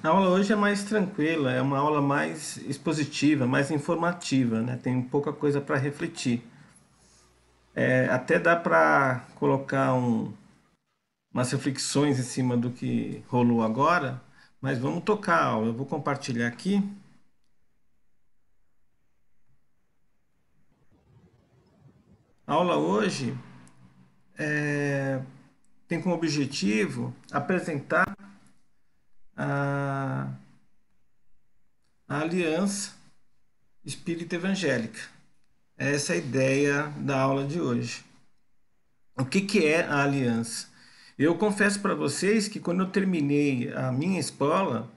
A aula hoje é mais tranquila, é uma aula mais expositiva, mais informativa, né? Tem pouca coisa para refletir. Até dá para colocar umas reflexões em cima do que rolou agora, mas vamos tocar a aula. Eu vou compartilhar aqui. A aula hoje tem como objetivo apresentar a, a aliança espírita evangélica. Essa é a ideia da aula de hoje. O que, que é a aliança? Eu confesso para vocês que quando eu terminei a minha escola,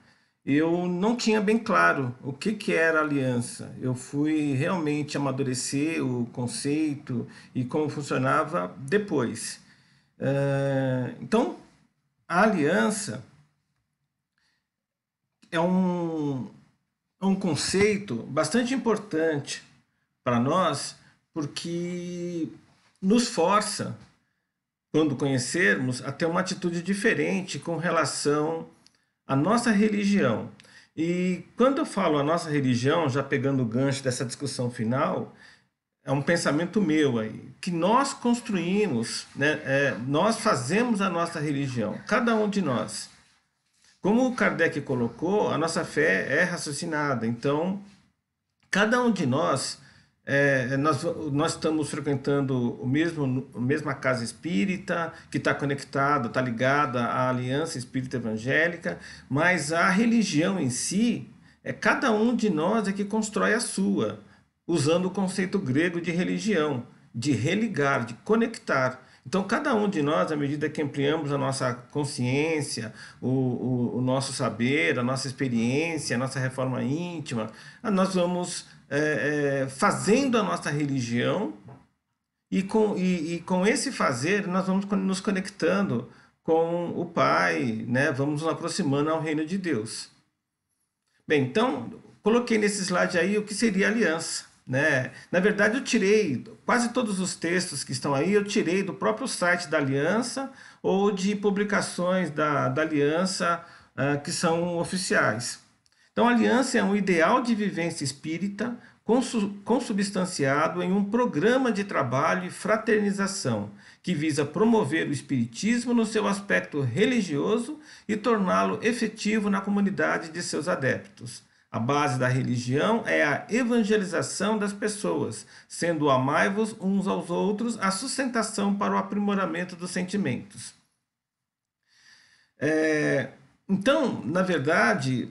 eu não tinha bem claro o que, que era aliança. Eu fui realmente amadurecer o conceito e como funcionava depois. Então, a aliança é um conceito bastante importante para nós, porque nos força quando conhecermos, a ter uma atitude diferente com relação à nossa religião. E quando eu falo a nossa religião, já pegando o gancho dessa discussão final, é um pensamento meu aí, que nós construímos, né, nós fazemos a nossa religião, cada um de nós. Como o Kardec colocou, a nossa fé é raciocinada, então cada um de nós, nós estamos frequentando a mesma casa espírita, que está conectada, está ligada à Aliança Espírita Evangélica, mas a religião em si, cada um de nós é que constrói a sua, usando o conceito grego de religião, de religar, de conectar. Então, cada um de nós, à medida que ampliamos a nossa consciência, o nosso saber, a nossa experiência, a nossa reforma íntima, nós vamos fazendo a nossa religião e com esse fazer nós vamos nos conectando com o Pai, né? Vamos nos aproximando ao reino de Deus. Bem, então, coloquei nesse slide aí o que seria aliança. Né? Na verdade, eu tirei quase todos os textos que estão aí, eu tirei do próprio site da Aliança ou de publicações da Aliança que são oficiais. Então, a aliança é um ideal de vivência espírita consubstanciado em um programa de trabalho e fraternização que visa promover o espiritismo no seu aspecto religioso e torná-lo efetivo na comunidade de seus adeptos. A base da religião é a evangelização das pessoas, sendo o amai-vos uns aos outros a sustentação para o aprimoramento dos sentimentos. Então, na verdade,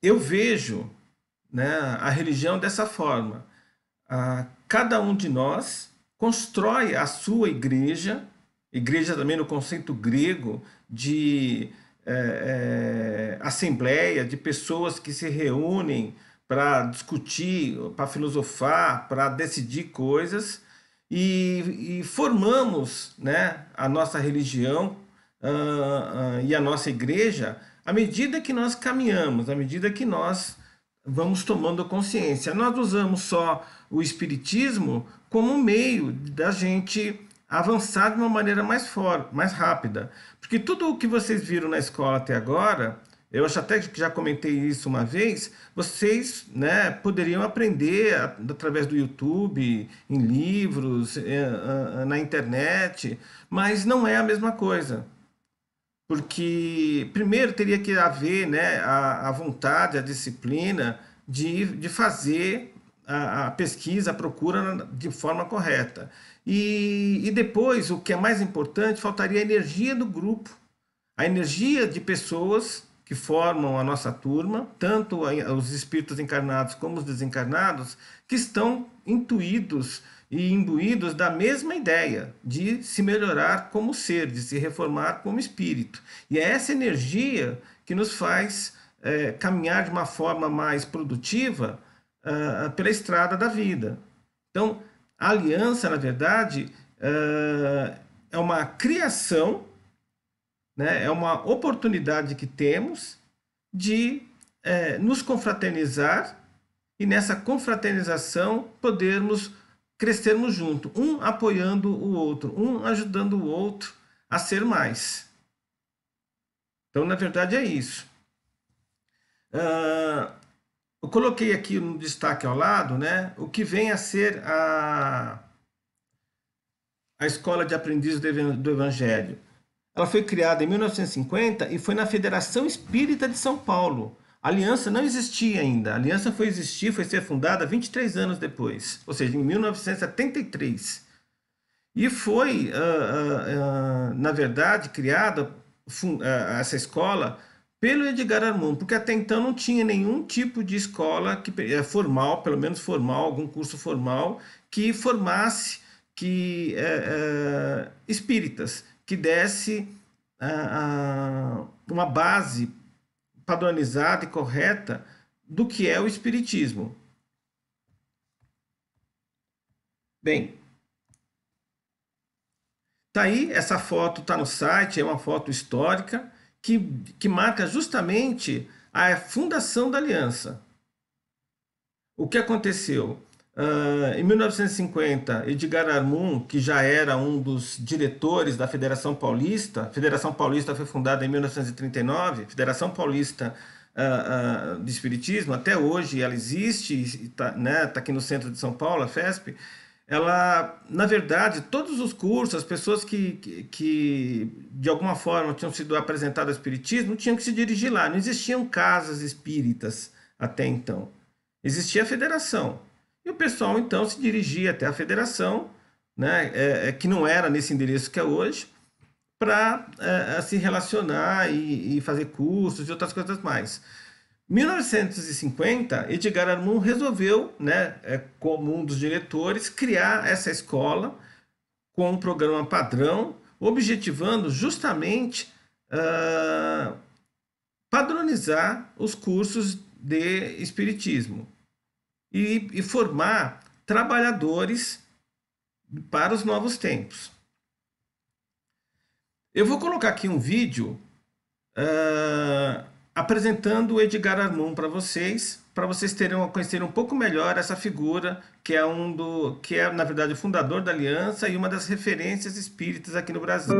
eu vejo, né, a religião dessa forma. Cada um de nós constrói a sua igreja, igreja também no conceito grego de assembleia, de pessoas que se reúnem para discutir, para filosofar, para decidir coisas, e formamos, né, a nossa religião e a nossa igreja à medida que nós caminhamos, à medida que nós vamos tomando consciência. Nós usamos só o espiritismo como um meio da gente avançar de uma maneira mais rápida. Porque tudo o que vocês viram na escola até agora, eu acho até que já comentei isso uma vez, vocês, né, poderiam aprender através do YouTube, em livros, na internet, mas não é a mesma coisa. Porque primeiro teria que haver, né, a vontade, a disciplina de fazer a pesquisa, a procura de forma correta. E depois, o que é mais importante, faltaria a energia do grupo, a energia de pessoas que formam a nossa turma, tanto os espíritos encarnados como os desencarnados, que estão intuídos e imbuídos da mesma ideia de se melhorar como ser, de se reformar como espírito. E é essa energia que nos faz caminhar de uma forma mais produtiva pela estrada da vida. Então, a aliança, na verdade, é uma criação, né, é uma oportunidade que temos de nos confraternizar e nessa confraternização podermos crescermos junto, um apoiando o outro, um ajudando o outro a ser mais. Então, na verdade, é isso. Eu coloquei aqui no destaque ao lado, né, o que vem a ser a Escola de Aprendizes do Evangelho. Ela foi criada em 1950 e foi na Federação Espírita de São Paulo. A aliança não existia ainda. A aliança foi ser fundada 23 anos depois, ou seja, em 1973. E foi, na verdade, criada essa escola pelo Edgar Armand, porque até então não tinha nenhum tipo de escola formal, pelo menos formal, algum curso formal, que formasse espíritas, que desse uma base padronizada e correta do que é o espiritismo. Bem, tá aí, essa foto está no site, é uma foto histórica que marca justamente a fundação da aliança. O que aconteceu? Em 1950, Edgar Armand, que já era um dos diretores da Federação Paulista, a Federação Paulista foi fundada em 1939, Federação Paulista de Espiritismo, até hoje ela existe, está, né, tá aqui no centro de São Paulo, a FESP. Ela, na verdade, todos os cursos, as pessoas que de alguma forma tinham sido apresentadas ao espiritismo, tinham que se dirigir lá. Não existiam casas espíritas até então. Existia a federação. E o pessoal, então, se dirigia até a federação, né, que não era nesse endereço que é hoje, para se relacionar e fazer cursos e outras coisas mais. Em 1950, Edgar Armand resolveu, né, como um dos diretores, criar essa escola com um programa padrão, objetivando justamente padronizar os cursos de espiritismo e formar trabalhadores para os novos tempos. Eu vou colocar aqui um vídeo apresentando o Edgar Armand para vocês conhecerem um pouco melhor essa figura que é na verdade o fundador da Aliança e uma das referências espíritas aqui no Brasil.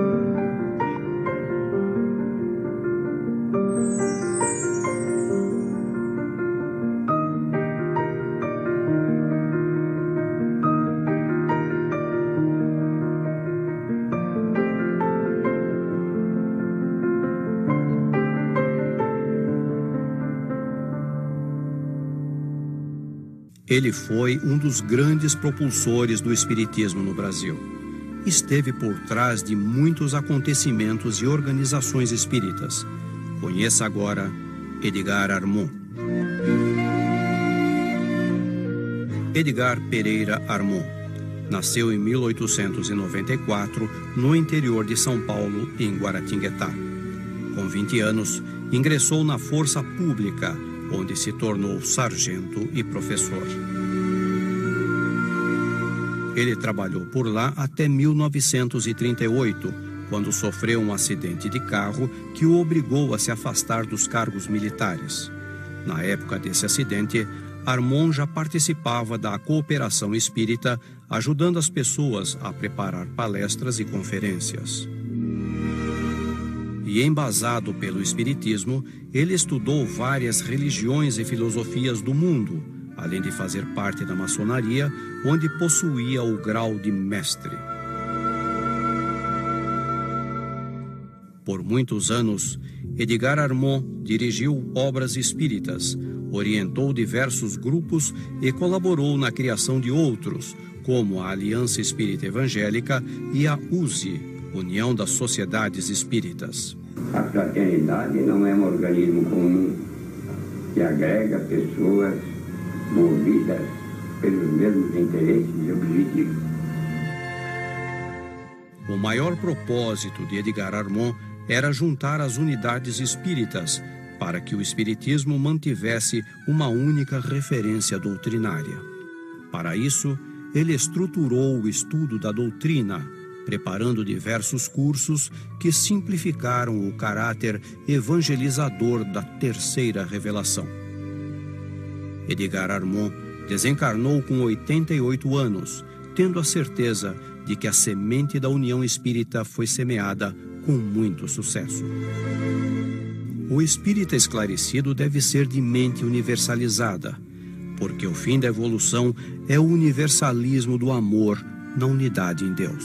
Ele foi um dos grandes propulsores do espiritismo no Brasil. Esteve por trás de muitos acontecimentos e organizações espíritas. Conheça agora Edgar Armand. Edgar Pereira Armand nasceu em 1894 no interior de São Paulo, em Guaratinguetá. Com 20 anos, ingressou na Força Pública, onde se tornou sargento e professor. Ele trabalhou por lá até 1938, quando sofreu um acidente de carro que o obrigou a se afastar dos cargos militares. Na época desse acidente, Armand já participava da cooperação espírita, ajudando as pessoas a preparar palestras e conferências. E embasado pelo espiritismo, ele estudou várias religiões e filosofias do mundo, além de fazer parte da maçonaria, onde possuía o grau de mestre. Por muitos anos, Edgar Armand dirigiu obras espíritas, orientou diversos grupos e colaborou na criação de outros, como a Aliança Espírita Evangélica e a USE, União das Sociedades Espíritas. A fraternidade não é um organismo comum que agrega pessoas movidas pelos mesmos interesses e objetivos. O maior propósito de Edgar Armand era juntar as unidades espíritas para que o espiritismo mantivesse uma única referência doutrinária. Para isso, ele estruturou o estudo da doutrina, preparando diversos cursos que simplificaram o caráter evangelizador da terceira revelação. Edgar Armand desencarnou com 88 anos, tendo a certeza de que a semente da união espírita foi semeada com muito sucesso. o espírita esclarecido deve ser de mente universalizada, porque o fim da evolução é o universalismo do amor na unidade em Deus.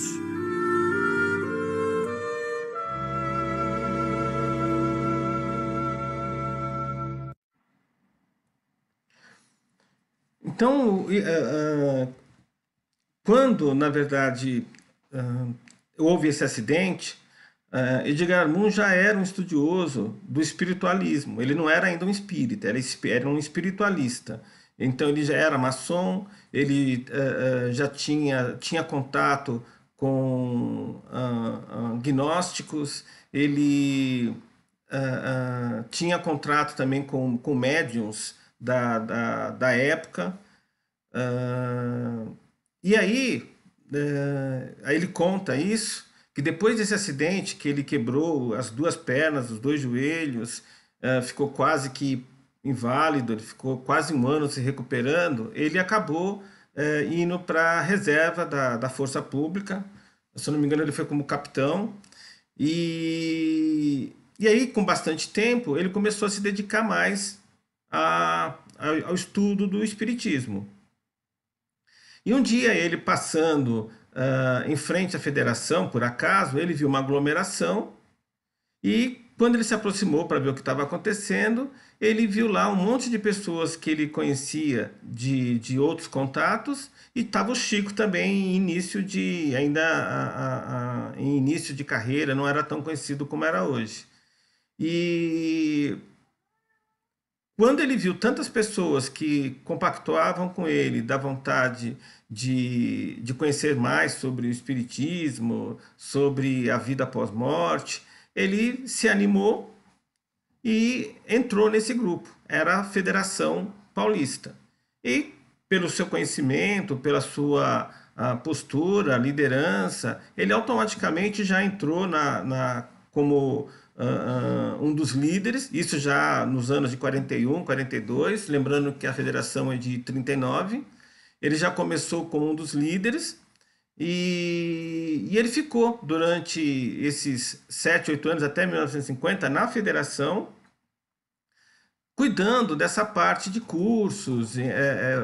Então, quando, na verdade, houve esse acidente, Edgar Moon já era um estudioso do espiritualismo. Ele não era ainda um espírita, era um espiritualista. Então, ele já era maçom, ele já tinha contato com gnósticos, ele tinha contrato também com médiuns da época. E aí ele conta isso, que depois desse acidente, que ele quebrou as 2 pernas, os 2 joelhos, ficou quase que inválido, ele ficou quase 1 ano se recuperando, ele acabou indo para a reserva da Força Pública. Se eu não me engano, ele foi como capitão. E aí, com bastante tempo, ele começou a se dedicar mais ao estudo do espiritismo. E um dia, ele passando em frente à federação, por acaso, ele viu uma aglomeração e, quando ele se aproximou para ver o que estava acontecendo, ele viu lá um monte de pessoas que ele conhecia de outros contatos, e estava o Chico também em início de carreira, não era tão conhecido como era hoje. E quando ele viu tantas pessoas que compactuavam com ele, da vontade de conhecer mais sobre o espiritismo, sobre a vida após-morte, ele se animou e entrou nesse grupo. Era a Federação Paulista. E, pelo seu conhecimento, pela sua postura, liderança, ele automaticamente já entrou como um dos líderes, isso já nos anos de 41, 42, lembrando que a federação é de 39, ele já começou como um dos líderes, e ele ficou durante esses 7, 8 anos, até 1950, na federação, cuidando dessa parte de cursos,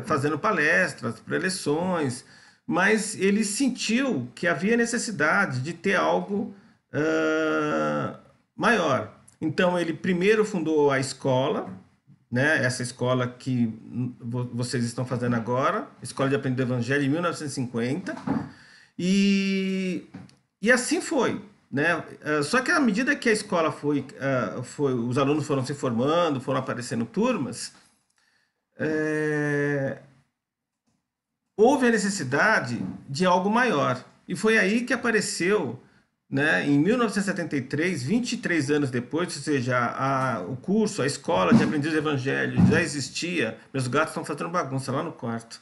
fazendo palestras, preleções, mas ele sentiu que havia necessidade de ter algo maior. Então, ele primeiro fundou a escola, né, essa escola que vocês estão fazendo agora, Escola de Aprendizado do Evangelho, em 1950, e assim foi, né? Só que à medida que a escola os alunos foram se formando, foram aparecendo turmas, houve a necessidade de algo maior. E foi aí que apareceu, né, em 1973, 23 anos depois, ou seja, o curso, a Escola de Aprendiz do Evangelho já existia. Meus gatos estão fazendo bagunça lá no quarto.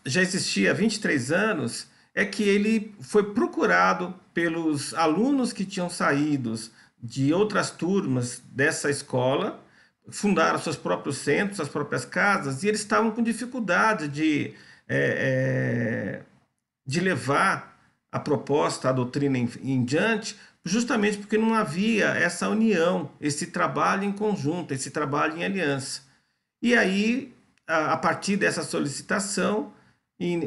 Já existia há 23 anos, é que ele foi procurado pelos alunos que tinham saído de outras turmas dessa escola, fundaram seus próprios centros, suas próprias casas, e eles estavam com dificuldade de levar a proposta, a doutrina em diante, justamente porque não havia essa união, esse trabalho em conjunto, esse trabalho em aliança. E aí, a partir dessa solicitação, em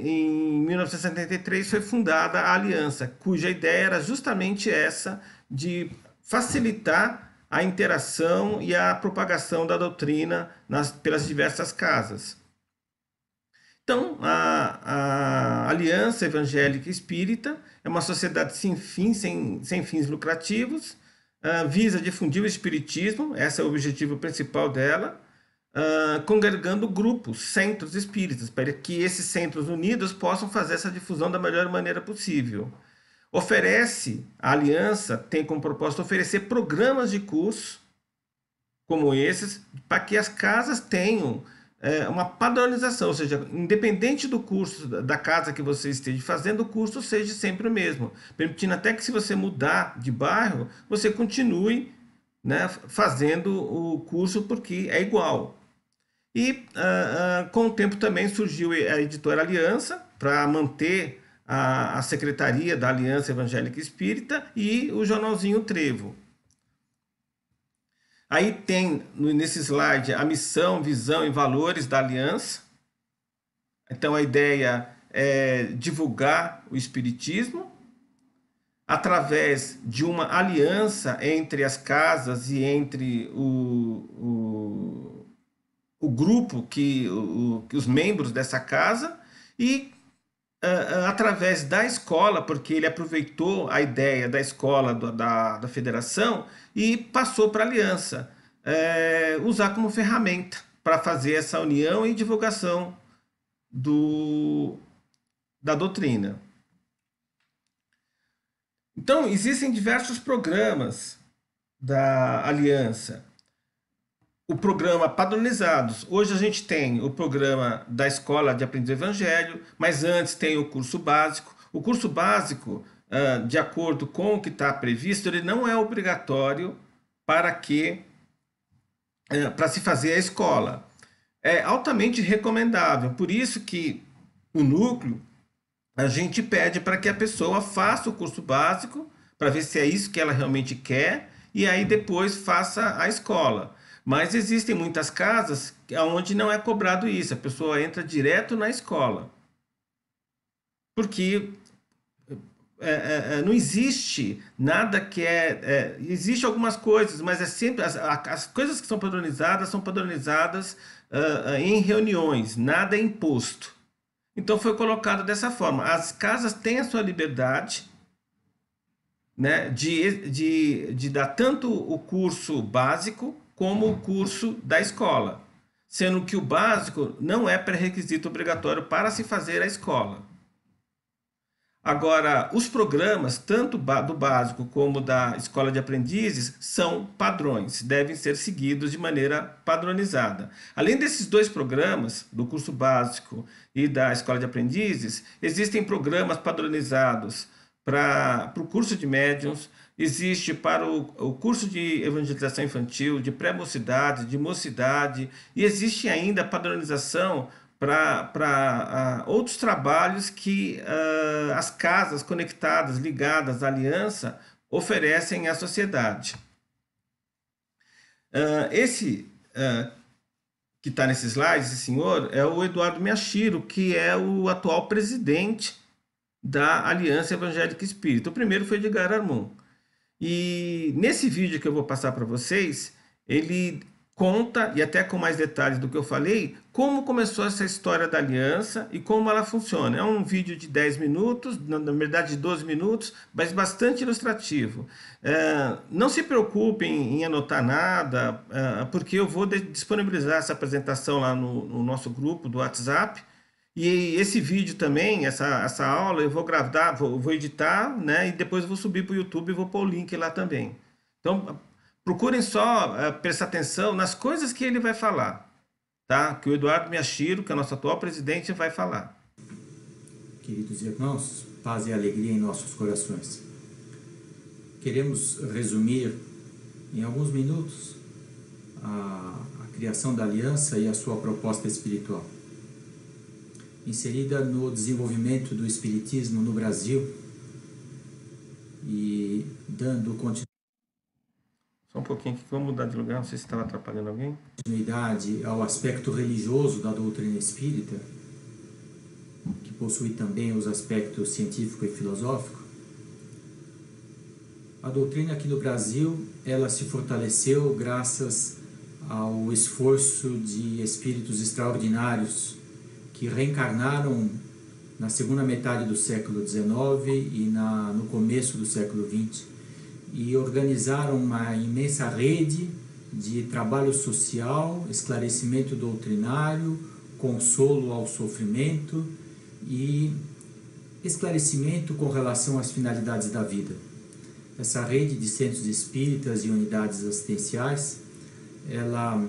1973 foi fundada a Aliança, cuja ideia era justamente essa, de facilitar a interação e a propagação da doutrina pelas diversas casas. Então, a Aliança Evangélica Espírita é uma sociedade sem fins lucrativos, visa difundir o espiritismo, esse é o objetivo principal dela, congregando grupos, centros espíritas, para que esses centros unidos possam fazer essa difusão da melhor maneira possível. A aliança tem como propósito oferecer programas de curso como esses, para que as casas tenham uma padronização, ou seja, independente do curso da casa que você esteja fazendo, o curso seja sempre o mesmo, permitindo até que, se você mudar de bairro, você continue, né, fazendo o curso, porque é igual. E com o tempo também surgiu a editora Aliança, para manter a secretaria da Aliança Evangélica Espírita, e o jornalzinho Trevo. Aí tem nesse slide a missão, visão e valores da aliança. Então a ideia é divulgar o espiritismo através de uma aliança entre as casas e entre o grupo, que os membros dessa casa, e através da escola, porque ele aproveitou a ideia da escola da federação e passou para a aliança, usar como ferramenta para fazer essa união e divulgação da doutrina. Então, existem diversos programas da aliança. O programa padronizados. Hoje a gente tem o programa da Escola de Aprendiz do Evangelho, mas antes tem o curso básico. O curso básico, de acordo com o que está previsto, ele não é obrigatório para se fazer a escola. É altamente recomendável. Por isso que o núcleo, a gente pede para que a pessoa faça o curso básico, para ver se é isso que ela realmente quer, e aí depois faça a escola. Mas existem muitas casas onde não é cobrado isso, a pessoa entra direto na escola. Porque não existe nada que existe algumas coisas, mas é sempre as coisas que são padronizadas em reuniões, nada é imposto. Então foi colocado dessa forma. As casas têm a sua liberdade, né, de dar tanto o curso básico como o curso da escola, sendo que o básico não é pré-requisito obrigatório para se fazer a escola. Agora, os programas, tanto do básico como da escola de aprendizes, são padrões, devem ser seguidos de maneira padronizada. Além desses dois programas, do curso básico e da escola de aprendizes, existem programas padronizados para o curso de médiuns, existe para o curso de evangelização infantil, de pré-mocidade, de mocidade, e existe ainda padronização para outros trabalhos que as casas conectadas, ligadas à aliança, oferecem à sociedade. Esse que está nesse slide, esse senhor, é o Eduardo Miyashiro, que é o atual presidente da Aliança Evangélica Espírita. O primeiro foi Edgar Armon. E nesse vídeo que eu vou passar para vocês, ele conta, e até com mais detalhes do que eu falei, como começou essa história da aliança e como ela funciona. É um vídeo de 10 minutos, na verdade de 12 minutos, mas bastante ilustrativo. Não se preocupem em anotar nada, porque eu vou disponibilizar essa apresentação lá no nosso grupo do WhatsApp. E esse vídeo também, essa aula, eu vou gravar, vou editar, né? E depois vou subir para o YouTube e vou pôr o link lá também. Então, procurem só prestar atenção nas coisas que ele vai falar, tá? Que o Eduardo Miyashiro, que é o nosso atual presidente, vai falar. Queridos irmãos, paz e alegria em nossos corações. Queremos resumir em alguns minutos a criação da aliança e a sua proposta espiritual. Inserida no desenvolvimento do espiritismo no Brasil e dando continuidade. Só um pouquinho aqui, vamos mudar de lugar, não sei se estava atrapalhando alguém. Continuidade ao aspecto religioso da doutrina espírita, que possui também os aspectos científico e filosófico. A doutrina aqui no Brasil, ela se fortaleceu graças ao esforço de espíritos extraordinários que reencarnaram na segunda metade do século XIX e no começo do século XX e organizaram uma imensa rede de trabalho social, esclarecimento doutrinário, consolo ao sofrimento e esclarecimento com relação às finalidades da vida. Essa rede de centros espíritas e unidades assistenciais, ela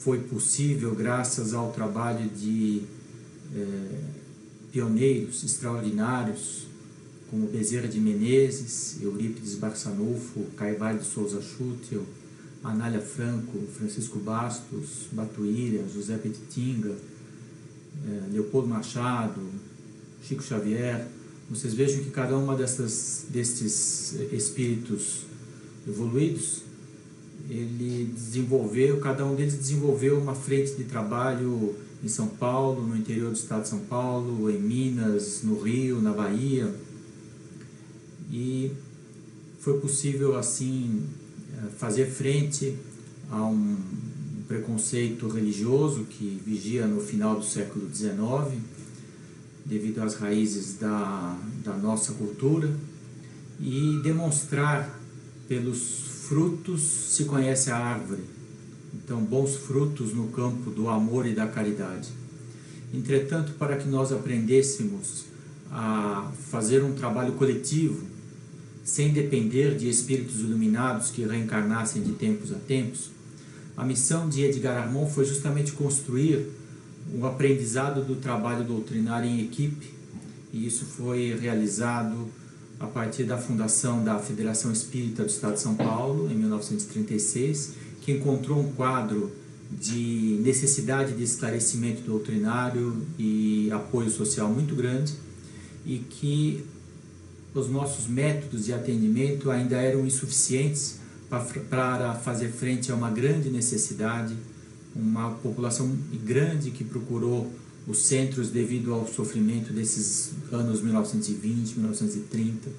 foi possível graças ao trabalho de pioneiros extraordinários como Bezerra de Menezes, Eurípides Barçanufo, Caivalho de Souza Schutel, Anália Franco, Francisco Bastos, Batuíra, José Petitinga, Leopoldo Machado, Chico Xavier. Vocês vejam que cada uma destes espíritos evoluídos cada um deles desenvolveu uma frente de trabalho em São Paulo, no interior do estado de São Paulo, em Minas, no Rio, na Bahia. E foi possível, assim, fazer frente a um preconceito religioso que vigia no final do século XIX, devido às raízes da nossa cultura, e demonstrar pelos frutos se conhece a árvore. Então, bons frutos no campo do amor e da caridade. Entretanto, para que nós aprendêssemos a fazer um trabalho coletivo, sem depender de espíritos iluminados que reencarnassem de tempos a tempos, a missão de Edgar Armond foi justamente construir um aprendizado do trabalho doutrinário em equipe, e isso foi realizado a partir da fundação da Federação Espírita do Estado de São Paulo, em 1936, que encontrou um quadro de necessidade de esclarecimento doutrinário e apoio social muito grande, e que os nossos métodos de atendimento ainda eram insuficientes para fazer frente a uma grande necessidade, uma população grande que procurou os centros devido ao sofrimento desses anos 1920, 1930.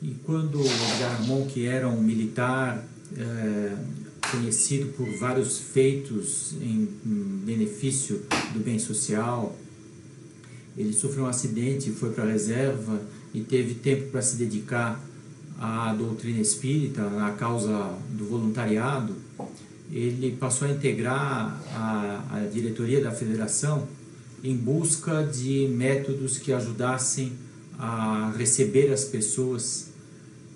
E quando Edgar Armond, que era um militar conhecido por vários feitos em benefício do bem social, ele sofreu um acidente, foi para a reserva e teve tempo para se dedicar à doutrina espírita, à causa do voluntariado. Ele passou a integrar a diretoria da federação em busca de métodos que ajudassem a receber as pessoas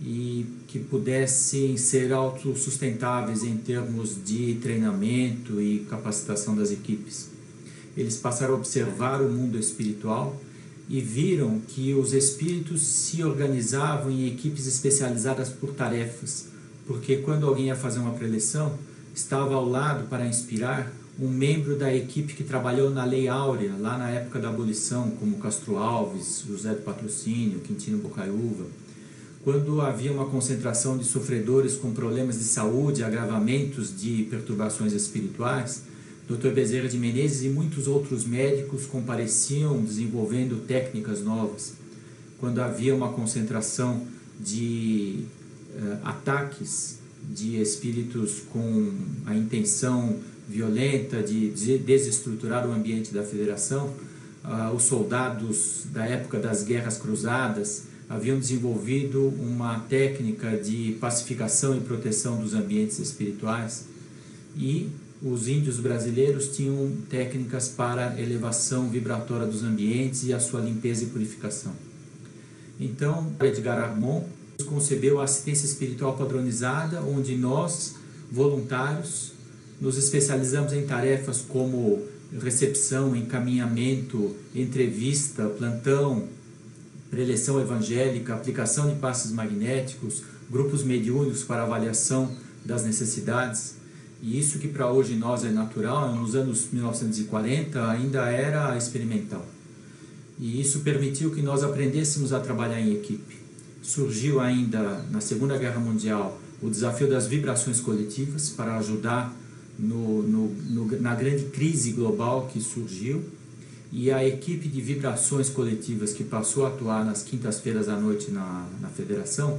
e que pudessem ser autossustentáveis em termos de treinamento e capacitação das equipes. Eles passaram a observar o mundo espiritual e viram que os espíritos se organizavam em equipes especializadas por tarefas, porque quando alguém ia fazer uma preleção, estava ao lado para inspirar um membro da equipe que trabalhou na Lei Áurea, lá na época da abolição, como Castro Alves, José do Patrocínio, Quintino Bocaiúva. Quando havia uma concentração de sofredores com problemas de saúde, agravamentos de perturbações espirituais, Dr. Bezerra de Menezes e muitos outros médicos compareciam desenvolvendo técnicas novas. Quando havia uma concentração de ataques de espíritos com a intenção violenta de desestruturar o ambiente da federação, os soldados da época das guerras cruzadas haviam desenvolvido uma técnica de pacificação e proteção dos ambientes espirituais, e os índios brasileiros tinham técnicas para elevação vibratória dos ambientes e a sua limpeza e purificação. Então, Edgar Armond concebeu a assistência espiritual padronizada, onde nós, voluntários, nos especializamos em tarefas como recepção, encaminhamento, entrevista, plantão, preleção evangélica, aplicação de passes magnéticos, grupos mediúnicos para avaliação das necessidades. E isso que para hoje nós é natural, nos anos 1940 ainda era experimental. E isso permitiu que nós aprendêssemos a trabalhar em equipe. Surgiu ainda na Segunda Guerra Mundial o desafio das vibrações coletivas para ajudar na grande crise global que surgiu, e a equipe de vibrações coletivas que passou a atuar nas quintas-feiras à noite na federação,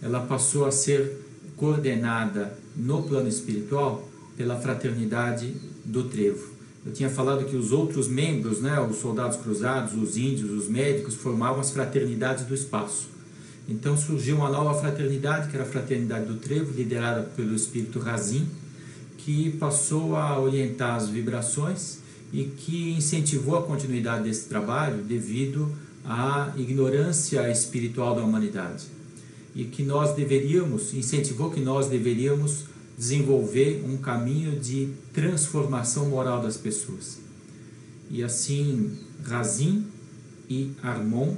ela passou a ser coordenada no plano espiritual pela Fraternidade do Trevo. Eu tinha falado que os outros membros, os soldados cruzados, os índios, os médicos, formavam as fraternidades do espaço. Então surgiu uma nova fraternidade, que era a Fraternidade do Trevo, liderada pelo espírito Razin, que passou a orientar as vibrações e que incentivou a continuidade desse trabalho devido à ignorância espiritual da humanidade. E que incentivou que nós deveríamos desenvolver um caminho de transformação moral das pessoas. E assim, Razin e Armond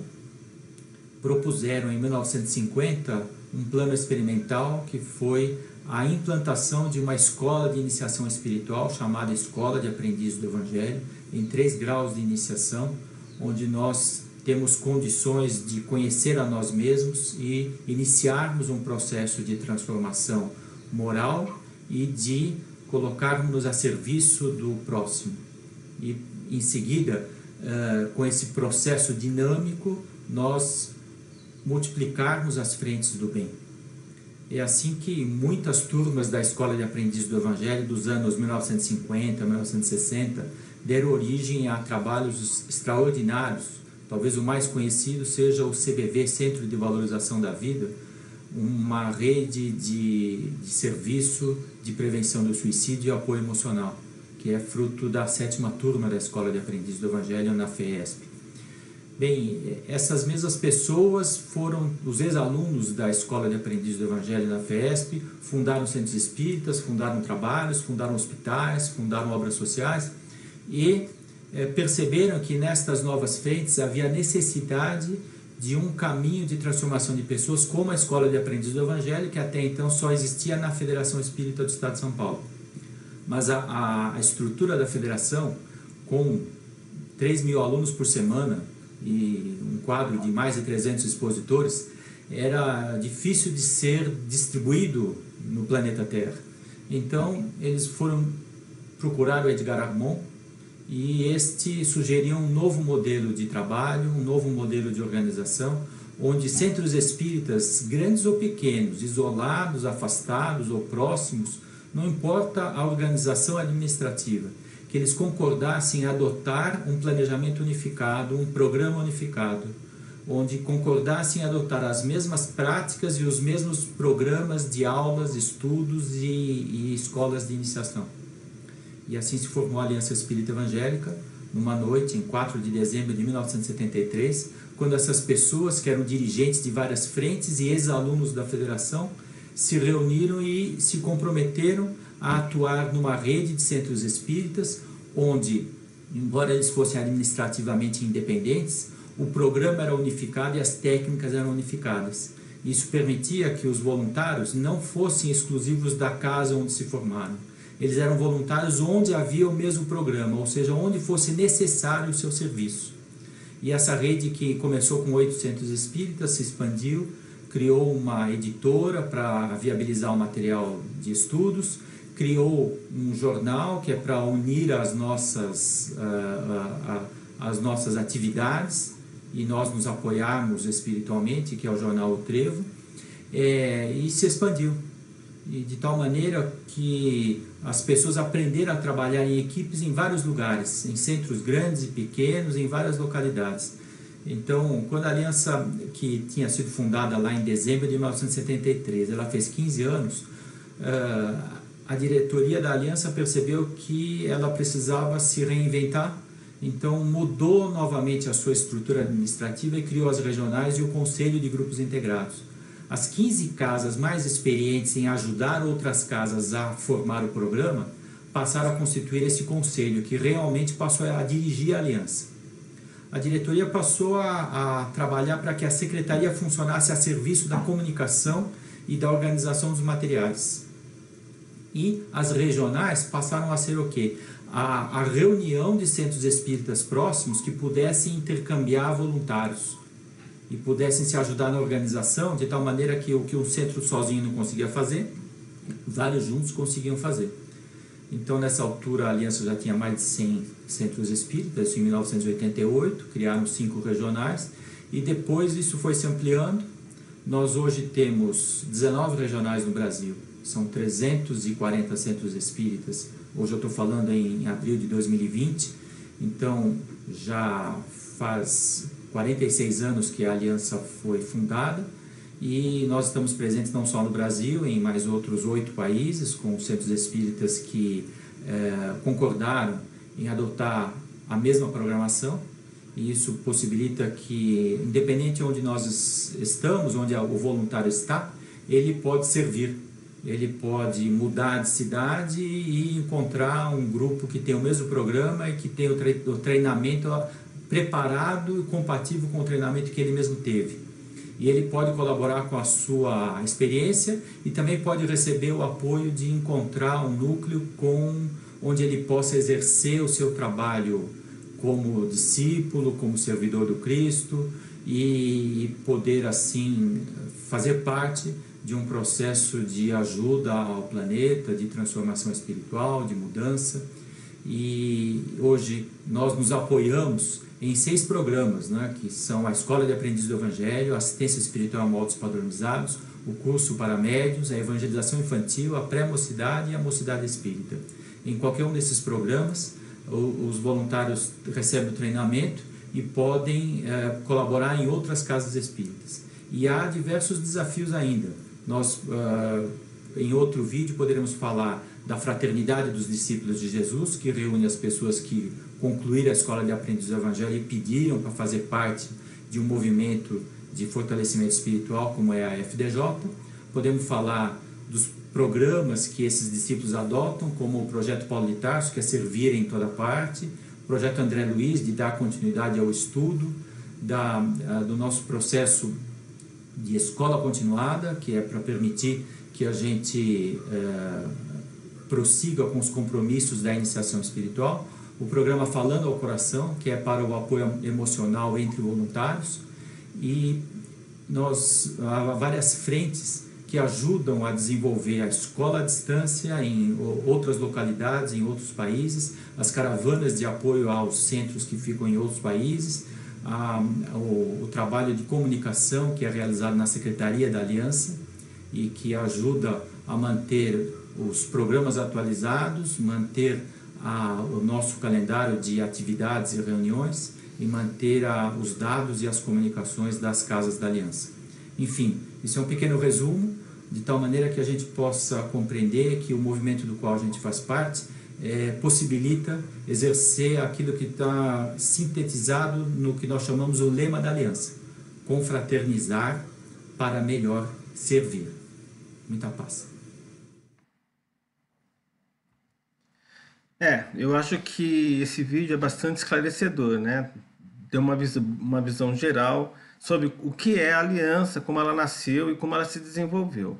propuseram em 1950 um plano experimental que foi a implantação de uma escola de iniciação espiritual chamada Escola de Aprendiz do Evangelho, em 3 graus de iniciação, onde nós temos condições de conhecer a nós mesmos e iniciarmos um processo de transformação moral e de colocarmos a serviço do próximo. E em seguida, com esse processo dinâmico, nós multiplicarmos as frentes do bem. É assim que muitas turmas da Escola de Aprendiz do Evangelho dos anos 1950, 1960 deram origem a trabalhos extraordinários. Talvez o mais conhecido seja o CVV, Centro de Valorização da Vida, uma rede de serviço de prevenção do suicídio e apoio emocional, que é fruto da 7ª turma da Escola de Aprendiz do Evangelho na FESP. Bem, essas mesmas pessoas foram os ex-alunos da Escola de Aprendiz do Evangelho na FESP, fundaram centros espíritas, fundaram trabalhos, fundaram hospitais, fundaram obras sociais e perceberam que nestas novas frentes havia necessidade de um caminho de transformação de pessoas como a Escola de Aprendiz do Evangelho, que até então só existia na Federação Espírita do Estado de São Paulo. Mas a estrutura da federação, com 3.000 alunos por semana e um quadro de mais de 300 expositores, era difícil de ser distribuído no planeta Terra. Então, eles foram procurar o Edgar Armond e este sugeriu um novo modelo de trabalho, um novo modelo de organização, onde centros espíritas, grandes ou pequenos, isolados, afastados ou próximos, não importa a organização administrativa, que eles concordassem em adotar um planejamento unificado, um programa unificado, onde concordassem em adotar as mesmas práticas e os mesmos programas de aulas, estudos e escolas de iniciação. E assim se formou a Aliança Espírita Evangélica, numa noite, em 4 de dezembro de 1973, quando essas pessoas, que eram dirigentes de várias frentes e ex-alunos da federação, se reuniram e se comprometeram a atuar numa rede de centros espíritas, onde, embora eles fossem administrativamente independentes, o programa era unificado e as técnicas eram unificadas. Isso permitia que os voluntários não fossem exclusivos da casa onde se formaram. Eles eram voluntários onde havia o mesmo programa, ou seja, onde fosse necessário o seu serviço. E essa rede, que começou com 800 espíritas, se expandiu, criou uma editora para viabilizar o material de estudos, criou um jornal que é para unir as nossas atividades e nós nos apoiarmos espiritualmente, que é o jornal O Trevo, e se expandiu. E de tal maneira que as pessoas aprenderam a trabalhar em equipes em vários lugares, em centros grandes e pequenos, em várias localidades. Então, quando a Aliança, que tinha sido fundada lá em dezembro de 1973, ela fez 15 anos, a diretoria da Aliança percebeu que ela precisava se reinventar, então mudou novamente a sua estrutura administrativa e criou as regionais e o Conselho de Grupos Integrados. As 15 casas mais experientes em ajudar outras casas a formar o programa passaram a constituir esse conselho, que realmente passou a dirigir a Aliança. A diretoria passou a trabalhar para que a secretaria funcionasse a serviço da comunicação e da organização dos materiais. E as regionais passaram a ser o quê? A reunião de centros espíritas próximos que pudessem intercambiar voluntários e pudessem se ajudar na organização, de tal maneira que o que um centro sozinho não conseguia fazer, vários juntos conseguiam fazer. Então, nessa altura, a Aliança já tinha mais de 100 centros espíritas, isso em 1988, criaram 5 regionais, e depois isso foi se ampliando. Nós hoje temos 19 regionais no Brasil, são 340 centros espíritas. Hoje eu estou falando em abril de 2020, então já faz 46 anos que a Aliança foi fundada, e nós estamos presentes não só no Brasil, em mais outros 8 países, com centros espíritas que concordaram em adotar a mesma programação, e isso possibilita que, independente de onde nós estamos, onde o voluntário está, ele pode servir, ele pode mudar de cidade e encontrar um grupo que tem o mesmo programa e que tem o treinamento preparado e compatível com o treinamento que ele mesmo teve. E ele pode colaborar com a sua experiência e também pode receber o apoio de encontrar um núcleo onde ele possa exercer o seu trabalho como discípulo, como servidor do Cristo, e poder assim fazer parte de um processo de ajuda ao planeta, de transformação espiritual, de mudança. E hoje nós nos apoiamos em 6 programas, né, que são a Escola de Aprendiz do Evangelho, a Assistência Espiritual a Moldes Padronizados, o curso para médiuns, a evangelização infantil, a pré-mocidade e a mocidade espírita. Em qualquer um desses programas, os voluntários recebem o treinamento e podem colaborar em outras casas espíritas. E há diversos desafios ainda. Nós, em outro vídeo, poderemos falar da Fraternidade dos Discípulos de Jesus, que reúne as pessoas que concluíram a Escola de Aprendiz do Evangelho e pediram para fazer parte de um movimento de fortalecimento espiritual, como é a FDJ. Podemos falar dos programas que esses discípulos adotam, como o Projeto Paulo de Tarso, que é servir em toda parte, o Projeto André Luiz, de dar continuidade ao estudo, do nosso processo de escola continuada, que é para permitir que a gente prossiga com os compromissos da iniciação espiritual, o programa Falando ao Coração, que é para o apoio emocional entre voluntários, e há várias frentes que ajudam a desenvolver a escola à distância em outras localidades, em outros países, as caravanas de apoio aos centros que ficam em outros países, o trabalho de comunicação que é realizado na Secretaria da Aliança e que ajuda a manter os programas atualizados, manter o nosso calendário de atividades e reuniões e manter os dados e as comunicações das casas da Aliança. Enfim, isso é um pequeno resumo, de tal maneira que a gente possa compreender que o movimento do qual a gente faz parte possibilita exercer aquilo que está sintetizado no que nós chamamos o lema da Aliança: confraternizar para melhor servir. Muita paz. Eu acho que esse vídeo é bastante esclarecedor, né? Deu uma visão geral sobre o que é a Aliança, como ela nasceu e como ela se desenvolveu.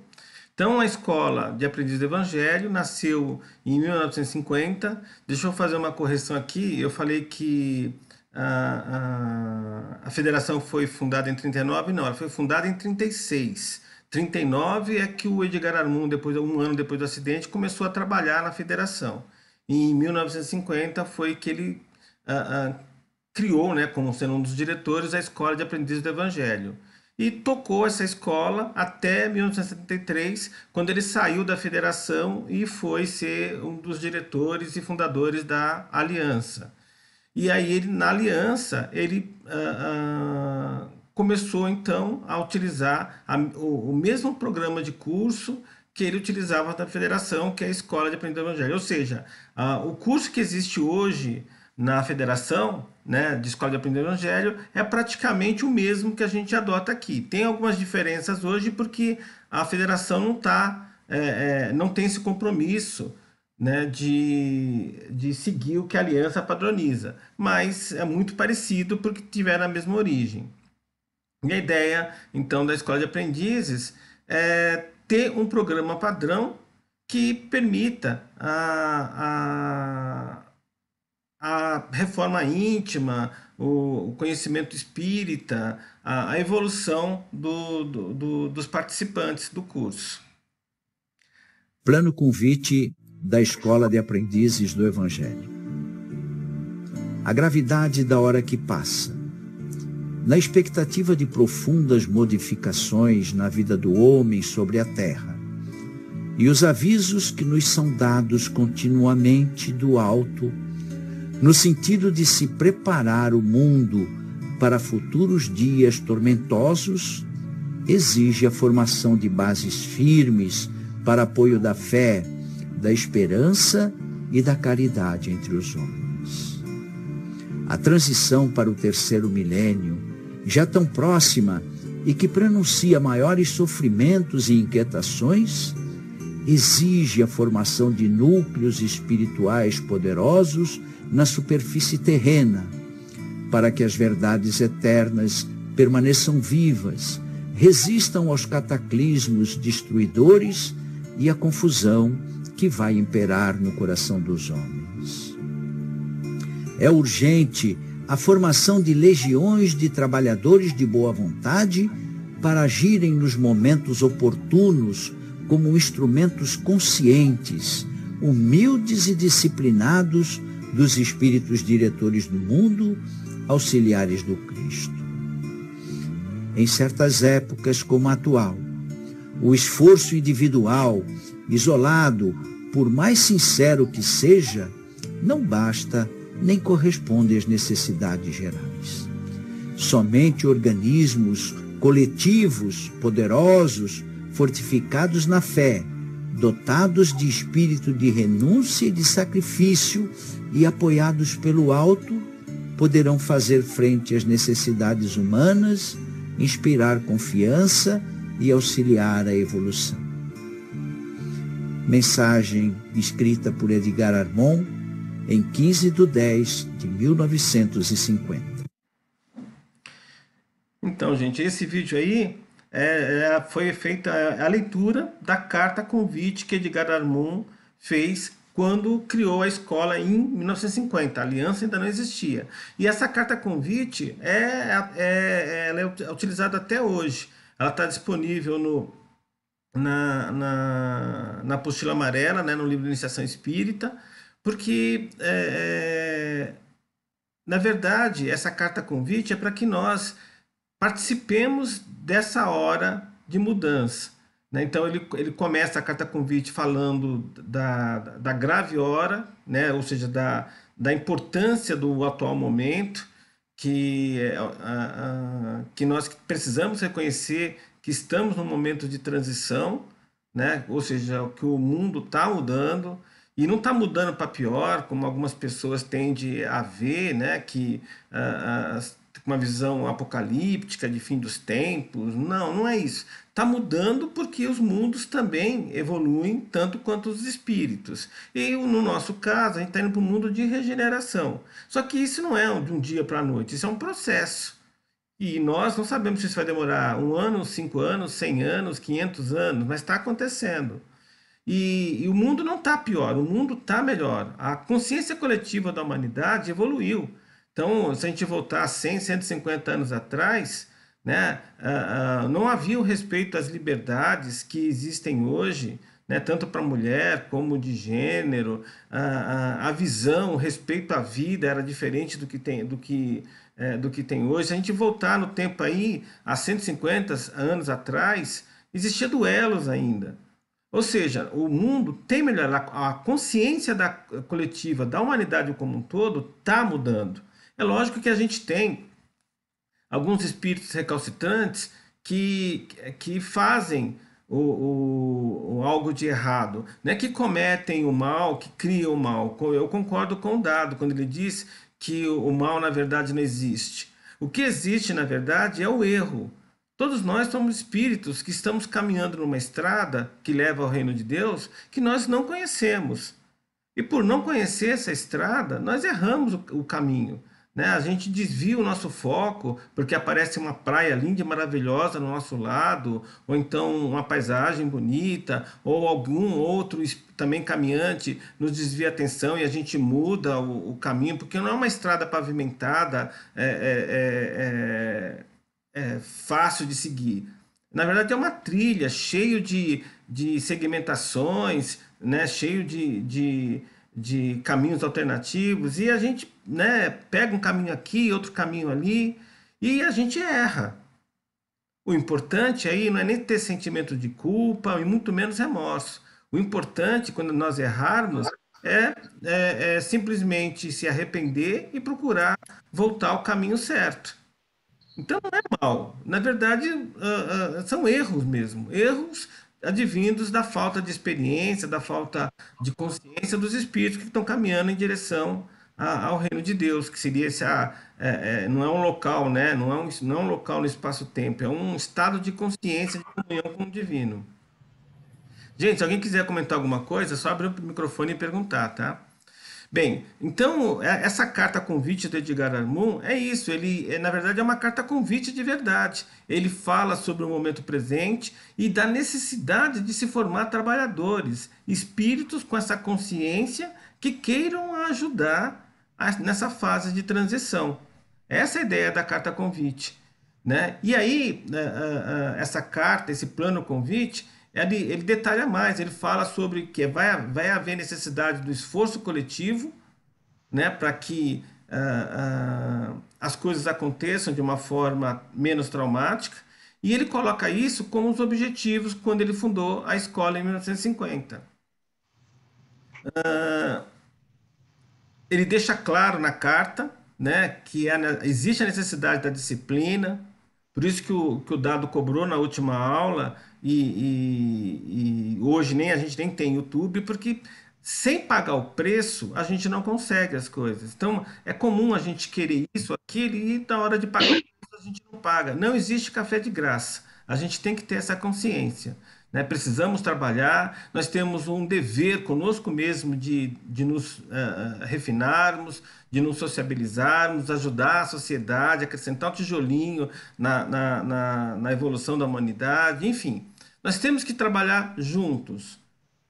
Então, a Escola de Aprendiz do Evangelho nasceu em 1950. Deixa eu fazer uma correção aqui. Eu falei que a federação foi fundada em 39. Não, ela foi fundada em 36. 39 é que o Edgar Armond, um ano depois do acidente, começou a trabalhar na federação. E em 1950 foi que ele criou, né, como sendo um dos diretores, a Escola de Aprendiz do Evangelho. E tocou essa escola até 1973, quando ele saiu da federação e foi ser um dos diretores e fundadores da Aliança. E aí, na Aliança, ele começou, então, a utilizar o mesmo programa de curso que ele utilizava na federação, que é a Escola de Aprendiz do Evangelho. Ou seja, o curso que existe hoje na federação, né, de Escola de Aprendiz do Evangelho, é praticamente o mesmo que a gente adota aqui. Tem algumas diferenças hoje porque a federação não tem esse compromisso, né, de seguir o que a Aliança padroniza, mas é muito parecido porque tiveram a mesma origem. E a ideia, então, da Escola de Aprendizes é ter um programa padrão que permita a reforma íntima, o conhecimento espírita, a evolução dos participantes do curso. Plano convite da Escola de Aprendizes do Evangelho. A gravidade da hora que passa. Na expectativa de profundas modificações na vida do homem sobre a terra, e os avisos que nos são dados continuamente do alto, no sentido de se preparar o mundo para futuros dias tormentosos, exige a formação de bases firmes para apoio da fé, da esperança e da caridade entre os homens. A transição para o terceiro milênio, já tão próxima e que prenuncia maiores sofrimentos e inquietações, exige a formação de núcleos espirituais poderosos na superfície terrena, para que as verdades eternas permaneçam vivas, resistam aos cataclismos destruidores e à confusão que vai imperar no coração dos homens. É urgente a formação de legiões de trabalhadores de boa vontade para agirem nos momentos oportunos como instrumentos conscientes, humildes e disciplinados dos espíritos diretores do mundo, auxiliares do Cristo. Em certas épocas como a atual, o esforço individual, isolado, por mais sincero que seja, não basta nem corresponde às necessidades gerais. Somente organismos coletivos, poderosos, fortificados na fé, dotados de espírito de renúncia e de sacrifício e apoiados pelo alto, poderão fazer frente às necessidades humanas, inspirar confiança e auxiliar a evolução. Mensagem escrita por Edgar Armon em 15/10/1950. Então, gente, esse vídeo aí foi feita a leitura da carta convite que Edgar Armon fez quando criou a escola em 1950. A aliança ainda não existia. E essa carta convite ela é utilizada até hoje. Ela está disponível na apostila amarela, né, no livro de Iniciação Espírita, porque, na verdade, essa carta convite é para que nós participemos dessa hora de mudança, né? Então ele começa a carta convite falando da grave hora, né? Ou seja, da importância do atual momento, que nós precisamos reconhecer que estamos num momento de transição, né? Ou seja, que o mundo está mudando, e não está mudando para pior, como algumas pessoas tendem a ver, né? Que uma visão apocalíptica de fim dos tempos. Não é isso. Está mudando porque os mundos também evoluem tanto quanto os espíritos. E no nosso caso, a gente está indo para um mundo de regeneração. Só que isso não é de um dia para a noite, isso é um processo. E nós não sabemos se isso vai demorar 1 ano, 5 anos, 100 anos, 500 anos, mas está acontecendo. E o mundo não está pior, o mundo está melhor. A consciência coletiva da humanidade evoluiu. Então, se a gente voltar 100, 150 anos atrás, né, não havia o respeito às liberdades que existem hoje, né, tanto para a mulher como de gênero. A visão, o respeito à vida era diferente do que tem hoje. Se a gente voltar no tempo aí, há 150 anos atrás, existia duelos ainda. Ou seja, o mundo tem melhorado, a consciência coletiva da humanidade como um todo está mudando. É lógico que a gente tem alguns espíritos recalcitrantes que fazem algo de errado, né? Que cometem o mal, que criam o mal. Eu concordo com o Dado quando ele diz que o mal na verdade não existe. O que existe na verdade é o erro. Todos nós somos espíritos que estamos caminhando numa estrada que leva ao reino de Deus que nós não conhecemos. E por não conhecer essa estrada, nós erramos o caminho, né? A gente desvia o nosso foco porque aparece uma praia linda e maravilhosa no nosso lado, ou então uma paisagem bonita, ou algum outro também caminhante nos desvia a atenção e a gente muda o caminho, porque não é uma estrada pavimentada, fácil de seguir. Na verdade é uma trilha cheio de segmentações, né? Cheio de caminhos alternativos, e a gente, né, pega um caminho aqui, outro caminho ali, e a gente erra. O importante aí não é nem ter sentimento de culpa e muito menos remorso. O importante quando nós errarmos é simplesmente se arrepender e procurar voltar ao caminho certo. Então não é mal, na verdade são erros mesmo, erros advindos da falta de experiência, da falta de consciência dos espíritos que estão caminhando em direção ao reino de Deus, que seria não é um local, né? Não é um local no espaço-tempo, é um estado de consciência, de comunhão com o divino. Gente, se alguém quiser comentar alguma coisa, é só abrir o microfone e perguntar, tá? Bem, então, essa carta convite do Edgar Armon é isso, na verdade é uma carta convite de verdade. Ele fala sobre o momento presente e da necessidade de se formar trabalhadores, espíritos com essa consciência que queiram ajudar nessa fase de transição. Essa é a ideia da carta convite. né? E aí, essa carta, esse plano convite, ele detalha mais, ele fala sobre que vai haver necessidade do esforço coletivo, né, para que as coisas aconteçam de uma forma menos traumática, e ele coloca isso como os objetivos quando ele fundou a escola em 1950. Ele deixa claro na carta, né, que existe a necessidade da disciplina, por isso que o Dado cobrou na última aula, e hoje a gente nem tem YouTube, porque sem pagar o preço, a gente não consegue as coisas. Então, é comum a gente querer isso, aquilo, e na hora de pagar o preço, a gente não paga. Não existe café de graça. A gente tem que ter essa consciência, né? Precisamos trabalhar, nós temos um dever conosco mesmo de nos refinarmos, de nos sociabilizarmos, ajudar a sociedade, acrescentar um tijolinho na evolução da humanidade, enfim. Nós temos que trabalhar juntos,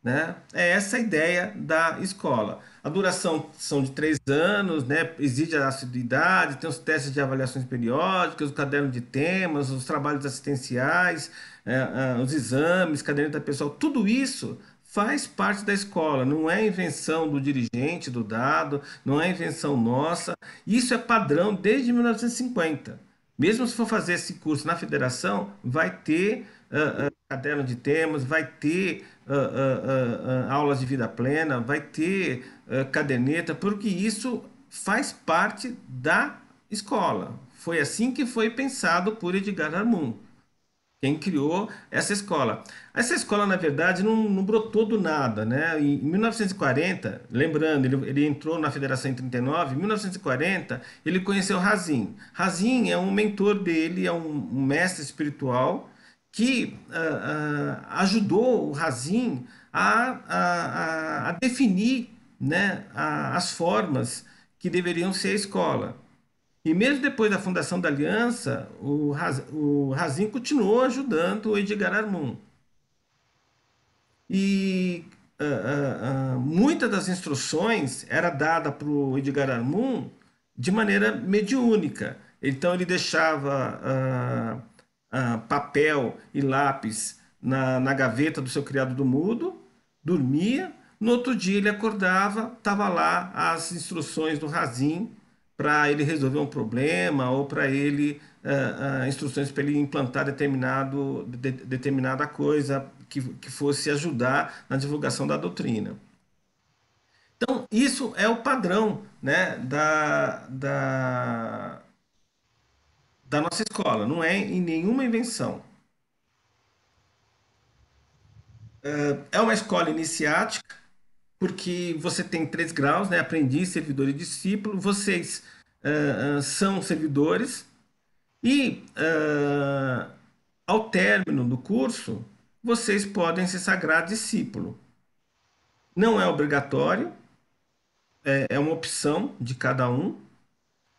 né? É essa a ideia da escola. A duração são de 3 anos, né? Exige a assiduidade, tem os testes de avaliações periódicas, o caderno de temas, os trabalhos assistenciais, os exames, caderneta pessoal, tudo isso faz parte da escola, não é invenção do dirigente, do Dado, não é invenção nossa, isso é padrão desde 1950. Mesmo se for fazer esse curso na federação, vai ter caderno de temas, vai ter aulas de vida plena, vai ter caderneta, porque isso faz parte da escola. Foi assim que foi pensado por Edgar Armand, quem criou essa escola. Essa escola, na verdade, não brotou do nada, né? Em 1940, lembrando, ele entrou na federação em 39, em 1940, ele conheceu Razin. Razin é um mentor dele, é um mestre espiritual que ajudou o Razin a definir, né, as formas que deveriam ser a escola. E mesmo depois da fundação da Aliança, o Razin continuou ajudando o Edgar Armand. E muitas das instruções era dada para o Edgar Armand de maneira mediúnica. Então ele deixava papel e lápis na gaveta do seu criado do mudo, dormia, no outro dia ele acordava, estava lá as instruções do Razin para ele resolver um problema ou para ele instruções para ele implantar determinada coisa que fosse ajudar na divulgação da doutrina. Então, isso é o padrão, né, da nossa escola, não é em nenhuma invenção. É uma escola iniciática, porque você tem 3 graus, né, aprendiz, servidor e discípulo, vocês são servidores, e ao término do curso, vocês podem se sagrar discípulo. Não é obrigatório, é uma opção de cada um,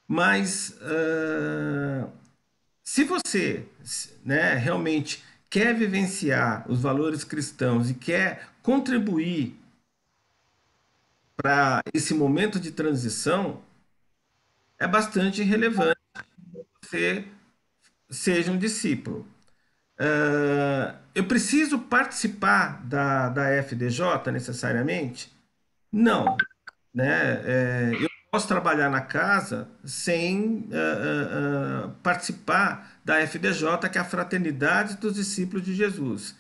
mas se você, né, realmente quer vivenciar os valores cristãos e quer contribuir para esse momento de transição, é bastante relevante que você seja um discípulo. Eu preciso participar da FDJ necessariamente? Não, né? Eu posso trabalhar na casa sem participar da FDJ, que é a Fraternidade dos Discípulos de Jesus.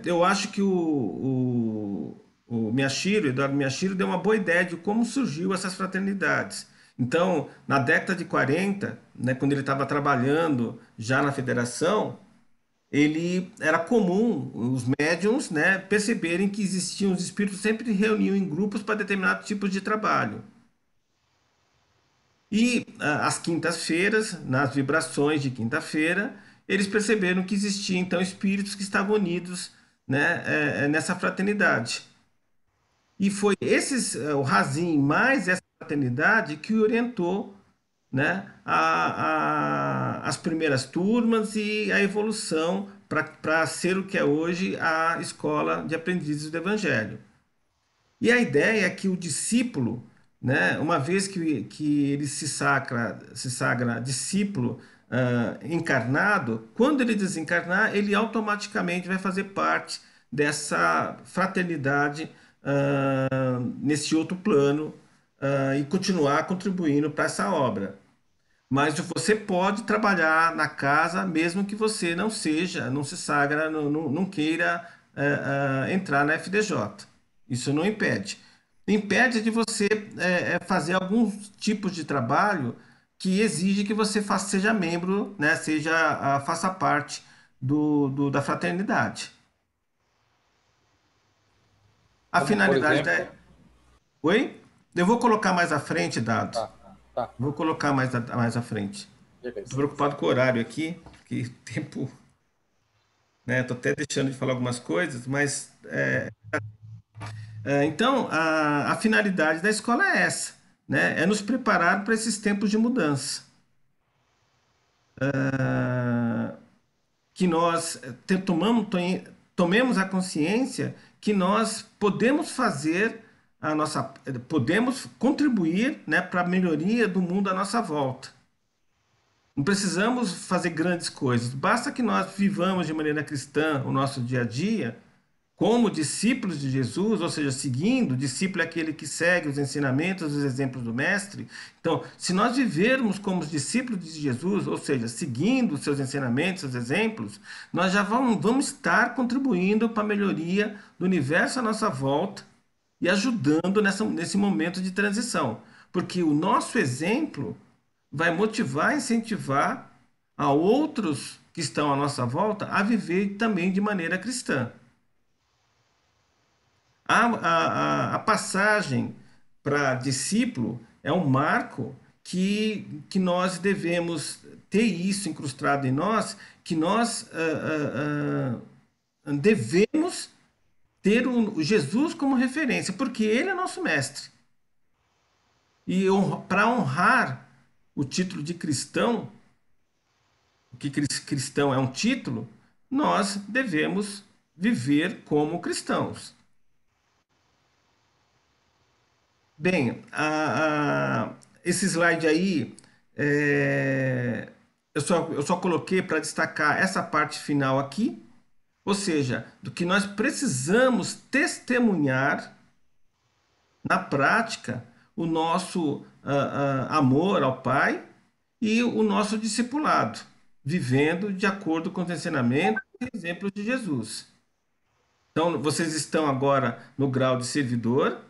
Eu acho que o Eduardo Miyashiro, deu uma boa ideia de como surgiu essas fraternidades. Então, na década de 40, né, quando ele estava trabalhando já na federação, era comum os médiums, né, perceberem que existiam os espíritos sempre reuniam em grupos para determinados tipos de trabalho. E às quintas-feiras, nas vibrações de quinta-feira, eles perceberam que existiam então espíritos que estavam unidos, né, nessa fraternidade. E foi o Razin mais essa fraternidade que orientou, né, as primeiras turmas e a evolução para ser o que é hoje a Escola de Aprendizes do Evangelho. E a ideia é que o discípulo, né, uma vez que ele se sagra discípulo encarnado, quando ele desencarnar, ele automaticamente vai fazer parte dessa fraternidade nesse outro plano e continuar contribuindo para essa obra. Mas você pode trabalhar na casa, mesmo que você não seja, não se sagra, não queira entrar na FDJ. Isso não impede. Impede de você fazer alguns tipos de trabalho que exige que você seja membro, né, faça parte da fraternidade. A Como, por finalidade da... exemplo... Oi? Eu vou colocar mais à frente, Dado. Tá, tá. Vou colocar mais à frente. Beleza. Estou preocupado com o horário aqui, que tempo... Né, tô até deixando de falar algumas coisas, mas... então, a finalidade da escola é essa, né? É nos preparar para esses tempos de mudança. Que nós tomemos a consciência que nós podemos fazer podemos contribuir, né, para a melhoria do mundo à nossa volta. Não precisamos fazer grandes coisas, basta que nós vivamos de maneira cristã o nosso dia a dia, como discípulos de Jesus, ou seja, seguindo, discípulo é aquele que segue os ensinamentos, os exemplos do Mestre. Então, se nós vivermos como os discípulos de Jesus, ou seja, seguindo os seus ensinamentos, seus exemplos, nós já vamos estar contribuindo para a melhoria do universo à nossa volta e ajudando nesse momento de transição. Porque o nosso exemplo vai motivar, incentivar a outros que estão à nossa volta a viver também de maneira cristã. A passagem para discípulo é um marco que nós devemos ter isso incrustado em nós, que nós devemos ter o Jesus como referência, porque ele é nosso mestre. E para honrar o título de cristão, que cristão é um título, nós devemos viver como cristãos. Bem, esse slide aí, eu só coloquei para destacar essa parte final aqui, ou seja, do que nós precisamos testemunhar na prática o nosso amor ao Pai e o nosso discipulado, vivendo de acordo com os ensinamentos e exemplos de Jesus. Então, vocês estão agora no grau de servidor.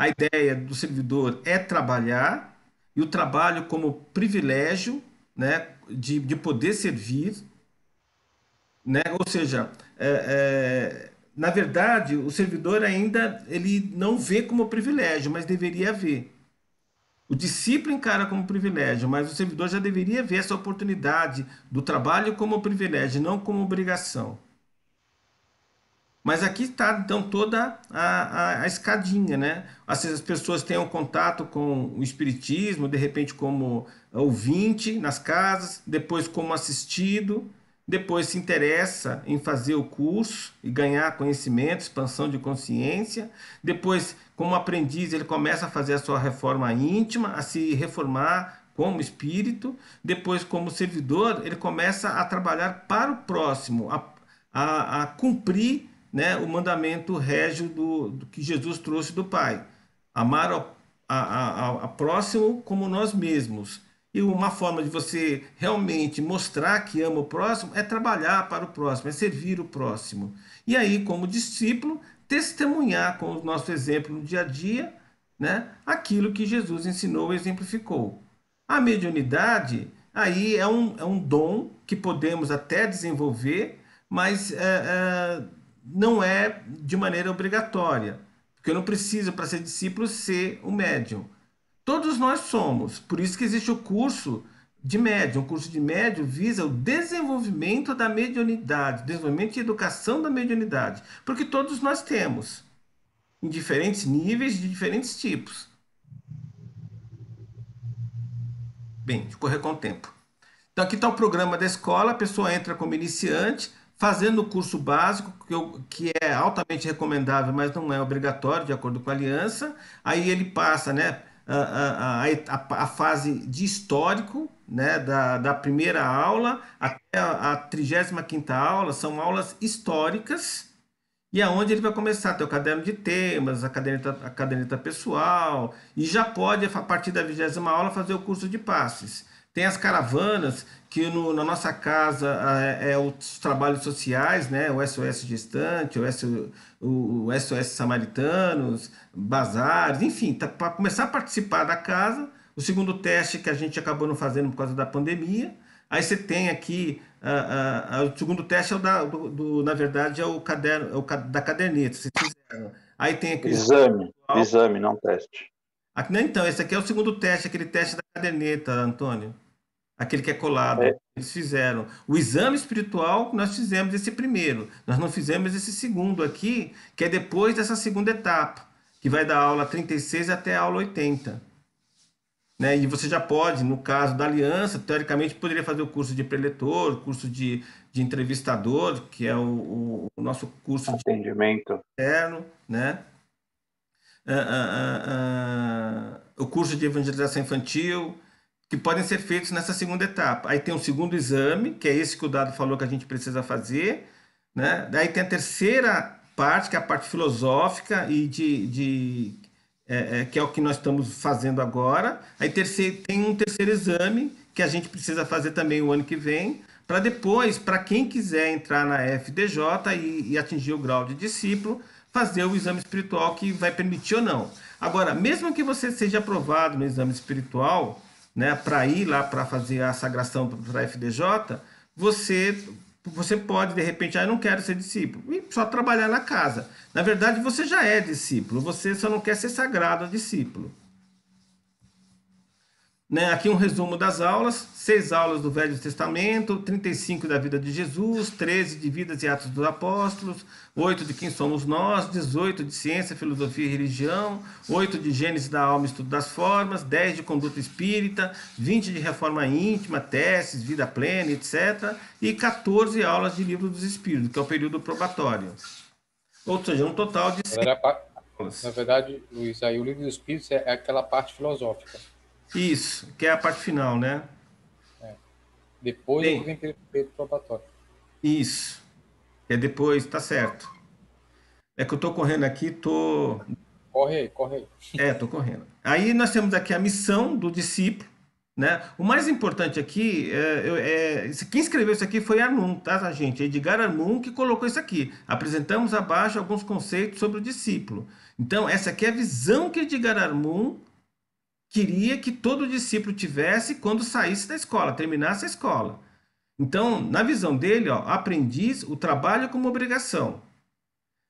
A ideia do servidor é trabalhar, e o trabalho como privilégio, né, de poder servir, né? Ou seja, na verdade, o servidor ainda ele não vê como privilégio, mas deveria ver. O discípulo encara como privilégio, mas o servidor já deveria ver essa oportunidade do trabalho como privilégio, não como obrigação. Mas aqui está, então, toda a escadinha, né? As pessoas têm um contato com o espiritismo, de repente como ouvinte nas casas, depois como assistido, depois se interessa em fazer o curso e ganhar conhecimento, expansão de consciência, depois, como aprendiz, ele começa a fazer a sua reforma íntima, a se reformar como espírito, depois, como servidor, ele começa a trabalhar para o próximo, a cumprir, né, o mandamento régio do que Jesus trouxe do Pai. Amar a próximo como nós mesmos. E uma forma de você realmente mostrar que ama o próximo é trabalhar para o próximo, é servir o próximo. E aí, como discípulo, testemunhar com o nosso exemplo no dia a dia, né, aquilo que Jesus ensinou e exemplificou. A mediunidade aí é um dom que podemos até desenvolver, mas não é de maneira obrigatória, porque eu não preciso, para ser discípulo, ser um médium. Todos nós somos, por isso que existe o curso de médium. O curso de médium visa o desenvolvimento da mediunidade, desenvolvimento e educação da mediunidade, porque todos nós temos, em diferentes níveis, de diferentes tipos. Bem, de correr com o tempo. Então aqui está o programa da escola, a pessoa entra como iniciante, fazendo o curso básico, que é altamente recomendável, mas não é obrigatório, de acordo com a aliança. Aí ele passa, né, a fase de histórico, né, da primeira aula até a 35ª aula, são aulas históricas, e aonde ele vai começar a ter o caderno de temas, a caderneta pessoal, e já pode, a partir da 20ª aula, fazer o curso de passes. Tem as caravanas, que na nossa casa os trabalhos sociais, né? O SOS Gestante, o SOS Samaritanos, bazares, enfim, para começar a participar da casa. O segundo teste que a gente acabou não fazendo por causa da pandemia. Aí você tem aqui, o segundo teste na verdade, é o caderno, da caderneta. Vocês fizeram. Aí tem aqui exame, não teste. Aqui, não, então, esse aqui é o segundo teste, aquele teste da caderneta, Antônio. Aquele que é colado. Eles fizeram. O exame espiritual, nós fizemos esse primeiro. Nós não fizemos esse segundo aqui, que é depois dessa segunda etapa, que vai da aula 36 até a aula 80. Né? E você já pode, no caso da aliança, teoricamente poderia fazer o curso de preletor, curso de entrevistador, que é o nosso curso de atendimento interno, né? O curso de evangelização infantil, que podem ser feitos nessa segunda etapa. Aí tem o segundo exame, que é esse que o Dado falou que a gente precisa fazer, né? Daí tem a terceira parte, que é a parte filosófica e que é o que nós estamos fazendo agora. Aí tem um terceiro exame, que a gente precisa fazer também o ano que vem, para depois, para quem quiser entrar na FDJ e atingir o grau de discípulo, fazer o exame espiritual, que vai permitir ou não. Agora, mesmo que você seja aprovado no exame espiritual, né, para ir lá para fazer a sagração para a FDJ, você pode, de repente, eu não quero ser discípulo, e só trabalhar na casa. Na verdade, você já é discípulo, você só não quer ser sagrado a discípulo. Né? Aqui um resumo das aulas: 6 aulas do Velho Testamento, 35 da vida de Jesus, 13 de Vidas e Atos dos Apóstolos, 8 de Quem Somos Nós, 18 de Ciência, Filosofia e Religião, 8 de Gênese da Alma e Estudo das Formas, 10 de Conduta Espírita, 20 de Reforma Íntima, Testes, Vida Plena, etc. E 14 aulas de Livro dos Espíritos, que é o período probatório. Ou seja, um total de 100 aulas. Na verdade, Luiz, aí o Livro dos Espíritos é aquela parte filosófica. Isso, que é a parte final, né? Depois vem o período probatório. Isso. É depois, tá certo. É que eu tô correndo aqui, Corre aí. Tô correndo. Aí nós temos aqui a missão do discípulo, né? O mais importante aqui, quem escreveu isso aqui foi Arnum, tá, gente? Edgar Arnum que colocou isso aqui. Apresentamos abaixo alguns conceitos sobre o discípulo. Então, essa aqui é a visão que Edgar Arnum queria que todo discípulo tivesse quando saísse da escola, terminasse a escola. Então, na visão dele, aprendiz, o trabalho como obrigação.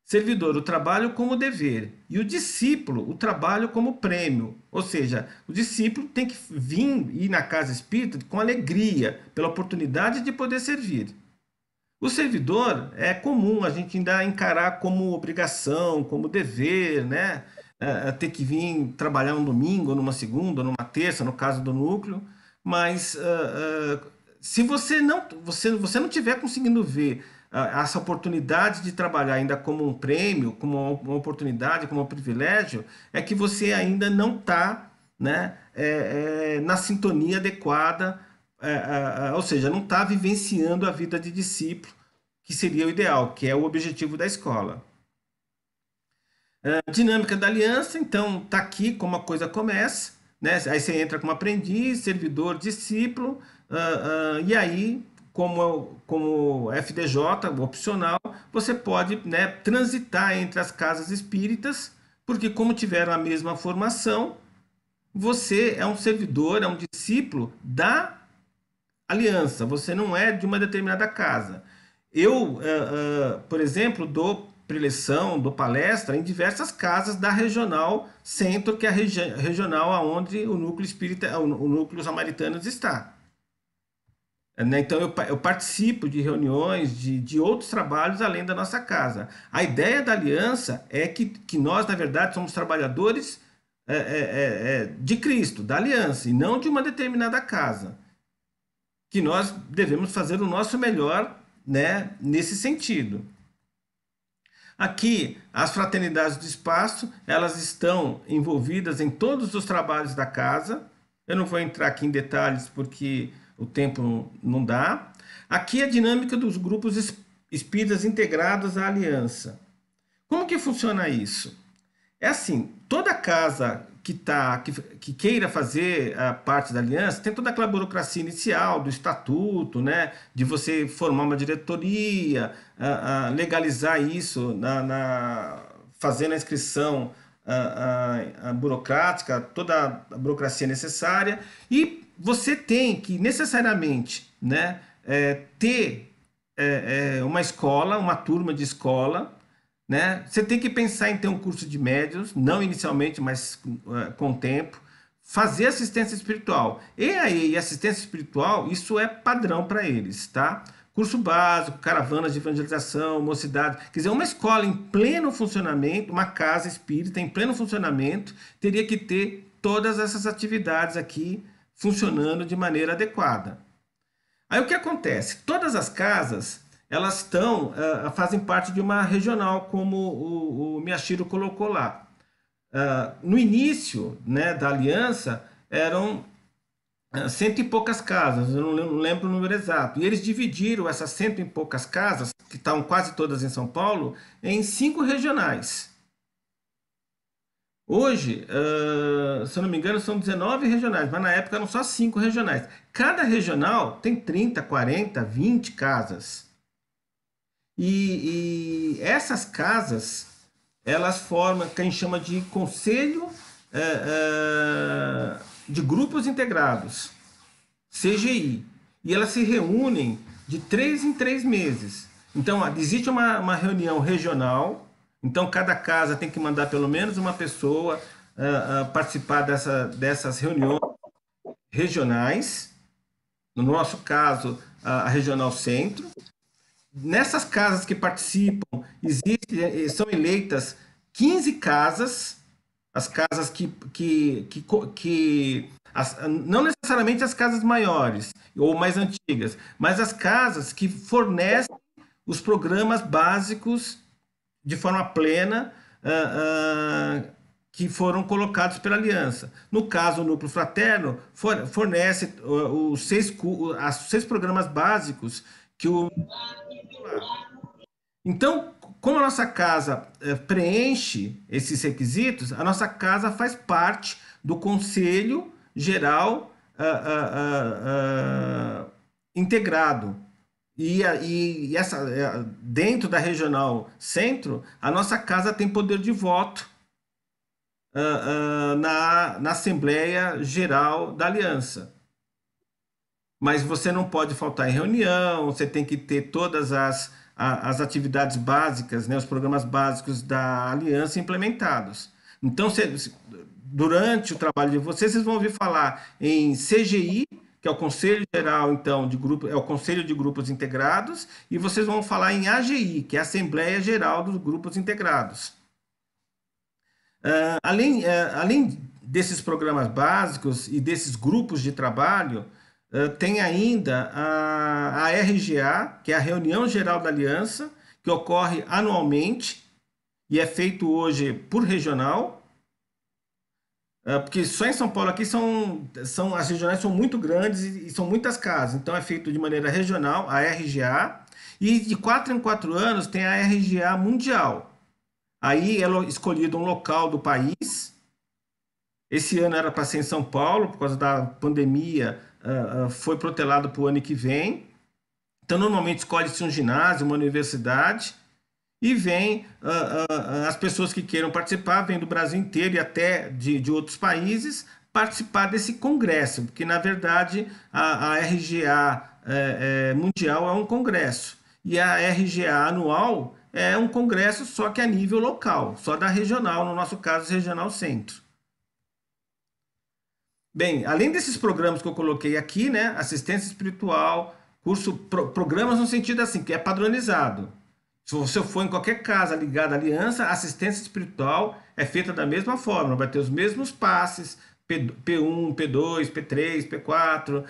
Servidor, o trabalho como dever. E o discípulo, o trabalho como prêmio. Ou seja, o discípulo tem que ir na casa espírita com alegria, pela oportunidade de poder servir. O servidor é comum a gente ainda encarar como obrigação, como dever, né? Ter que vir trabalhar um domingo, ou numa segunda, ou numa terça, no caso do núcleo, mas se você não tiver conseguindo ver essa oportunidade de trabalhar ainda como um prêmio, como uma oportunidade, como um privilégio, é que você ainda não está, né, na sintonia adequada, ou seja, não está vivenciando a vida de discípulo, que seria o ideal, que é o objetivo da escola. Dinâmica da aliança, então tá aqui como a coisa começa, né? Aí você entra como aprendiz, servidor, discípulo, e aí, como FDJ, opcional, você pode, né, transitar entre as casas espíritas, porque como tiveram a mesma formação, você é um servidor, é um discípulo da aliança, você não é de uma determinada casa. Eu, por exemplo, dou preleção, dou palestra em diversas casas da regional centro, que é a regional onde o núcleo espírita, o núcleo Samaritanos está. Então eu participo de reuniões, de outros trabalhos além da nossa casa. A ideia da aliança é que nós, na verdade, somos trabalhadores de Cristo, da aliança, e não de uma determinada casa. Que nós devemos fazer o nosso melhor, né, nesse sentido. Aqui, as fraternidades do espaço, elas estão envolvidas em todos os trabalhos da casa. Eu não vou entrar aqui em detalhes porque o tempo não dá. Aqui a dinâmica dos grupos espíritas integrados à aliança. Como que funciona isso? É assim, toda casa que queira fazer a parte da aliança, tem toda aquela burocracia inicial do estatuto, né, de você formar uma diretoria, legalizar isso, fazendo a inscrição burocrática, toda a burocracia necessária, e você tem que necessariamente, né, ter uma escola, uma turma de escola, né? Você tem que pensar em ter um curso de médiuns, não inicialmente, mas com o tempo. Fazer assistência espiritual. E assistência espiritual, isso é padrão para eles, tá? Curso básico, caravanas de evangelização, mocidade. Quer dizer, uma escola em pleno funcionamento, uma casa espírita em pleno funcionamento, teria que ter todas essas atividades aqui funcionando de maneira adequada. Aí o que acontece? Todas as casas, elas fazem parte de uma regional, como o Miyashiro colocou lá. No início, né, da aliança, eram 100 e poucas casas, eu não lembro o número exato. E eles dividiram essas 100 e poucas casas, que estavam quase todas em São Paulo, em 5 regionais. Hoje, se eu não me engano, são 19 regionais, mas na época eram só 5 regionais. Cada regional tem 30, 40, 20 casas. E essas casas, elas formam o que a gente chama de conselho de grupos integrados, CGI. E elas se reúnem de 3 em 3 meses. Então, existe uma reunião regional. Então, cada casa tem que mandar pelo menos uma pessoa participar dessas reuniões regionais. No nosso caso, a Regional Centro. Nessas casas que participam, são eleitas 15 casas, as casas não necessariamente as casas maiores ou mais antigas, mas as casas que fornecem os programas básicos de forma plena, que foram colocados pela Aliança. No caso, o Núcleo Fraterno fornece os 6 programas básicos que o... Então, como a nossa casa preenche esses requisitos, a nossa casa faz parte do Conselho Geral integrado. E dentro da Regional Centro, a nossa casa tem poder de voto na Assembleia Geral da Aliança. Mas você não pode faltar em reunião, você tem que ter todas as atividades básicas, né, os programas básicos da Aliança implementados. Então, durante o trabalho de vocês vão ouvir falar em CGI, que é o Conselho Geral, então, é o Conselho de Grupos Integrados, e vocês vão falar em AGI, que é a Assembleia Geral dos Grupos Integrados. Além desses programas básicos e desses grupos de trabalho, tem ainda a RGA, que é a Reunião Geral da Aliança, que ocorre anualmente e é feito hoje por regional, porque só em São Paulo aqui as regionais são muito grandes e são muitas casas, então é feito de maneira regional, a RGA, e de 4 em 4 anos tem a RGA Mundial. Aí é escolhido um local do país. Esse ano era para ser em São Paulo, por causa da pandemia, foi protelado para o ano que vem. Então, normalmente escolhe-se um ginásio, uma universidade, e vem as pessoas que queiram participar, vêm do Brasil inteiro e até de outros países, participar desse congresso, porque, na verdade, a RGA Mundial é um congresso, e a RGA Anual é um congresso só que a nível local, só da regional, no nosso caso, Regional Centro. Bem, além desses programas que eu coloquei aqui, né, assistência espiritual, programas no sentido assim, que é padronizado. Se você for em qualquer casa ligada à Aliança, a assistência espiritual é feita da mesma forma, vai ter os mesmos passes, P1, P2, P3, P4,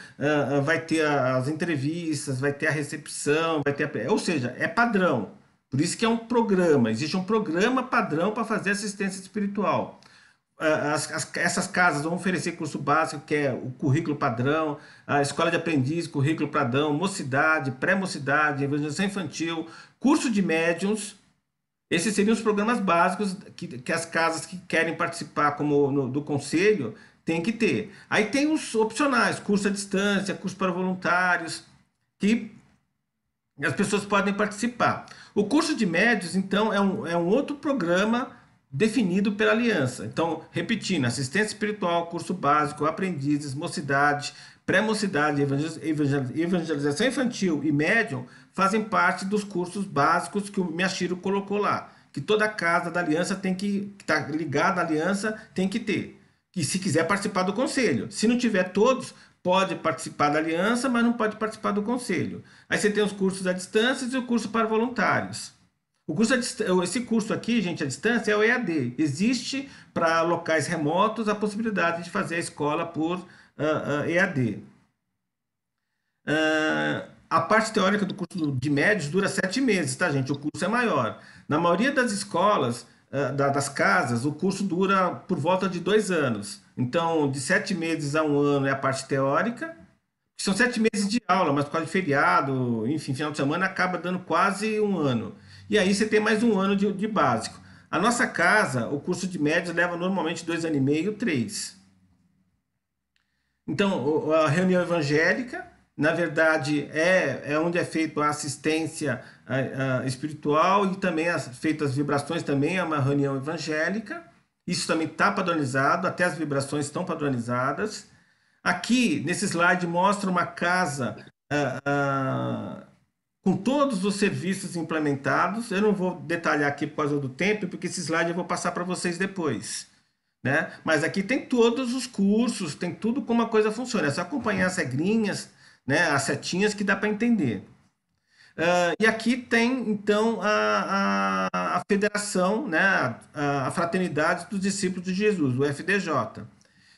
vai ter as entrevistas, vai ter a recepção, ou seja, é padrão. Por isso que é um programa, existe um programa padrão para fazer assistência espiritual. Essas casas vão oferecer curso básico, que é o currículo padrão, a escola de aprendiz, currículo padrão, mocidade, pré-mocidade, evangelização infantil, curso de médiuns. Esses seriam os programas básicos que as casas que querem participar do conselho têm que ter. Aí tem os opcionais, curso à distância, curso para voluntários, que as pessoas podem participar. O curso de médiuns, então, é um outro programa definido pela aliança. Então, repetindo, assistência espiritual, curso básico, aprendizes, mocidade, pré-mocidade, evangelização infantil e médium fazem parte dos cursos básicos que o Miyashiro colocou lá, que toda casa da aliança que está ligada à aliança tem que ter, e se quiser participar do conselho. Se não tiver todos, pode participar da aliança, mas não pode participar do conselho. Aí você tem os cursos à distância e o curso para voluntários. Esse curso aqui, gente, à distância, é o EAD. Existe para locais remotos a possibilidade de fazer a escola por EAD. A parte teórica do curso de médios dura 7 meses, tá, gente? O curso é maior. Na maioria das escolas, das casas, o curso dura por volta de 2 anos. Então, de 7 meses a 1 ano é a parte teórica. São 7 meses de aula, mas por causa de feriado, enfim, final de semana, acaba dando quase 1 ano. E aí você tem mais 1 ano de básico. A nossa casa, o curso de médios leva normalmente 2 anos e meio, 3. Então, a reunião evangélica, na verdade, é onde é feita a assistência espiritual e também feitas as vibrações, também é uma reunião evangélica. Isso também está padronizado, até as vibrações estão padronizadas. Aqui, nesse slide, mostra uma casa com todos os serviços implementados. Eu não vou detalhar aqui por causa do tempo, porque esse slide eu vou passar para vocês depois, né? Mas aqui tem todos os cursos, tem tudo como a coisa funciona. É só acompanhar as regrinhas, né, as setinhas, que dá para entender. E aqui tem, então, a federação, né, a fraternidade dos discípulos de Jesus, o FDJ.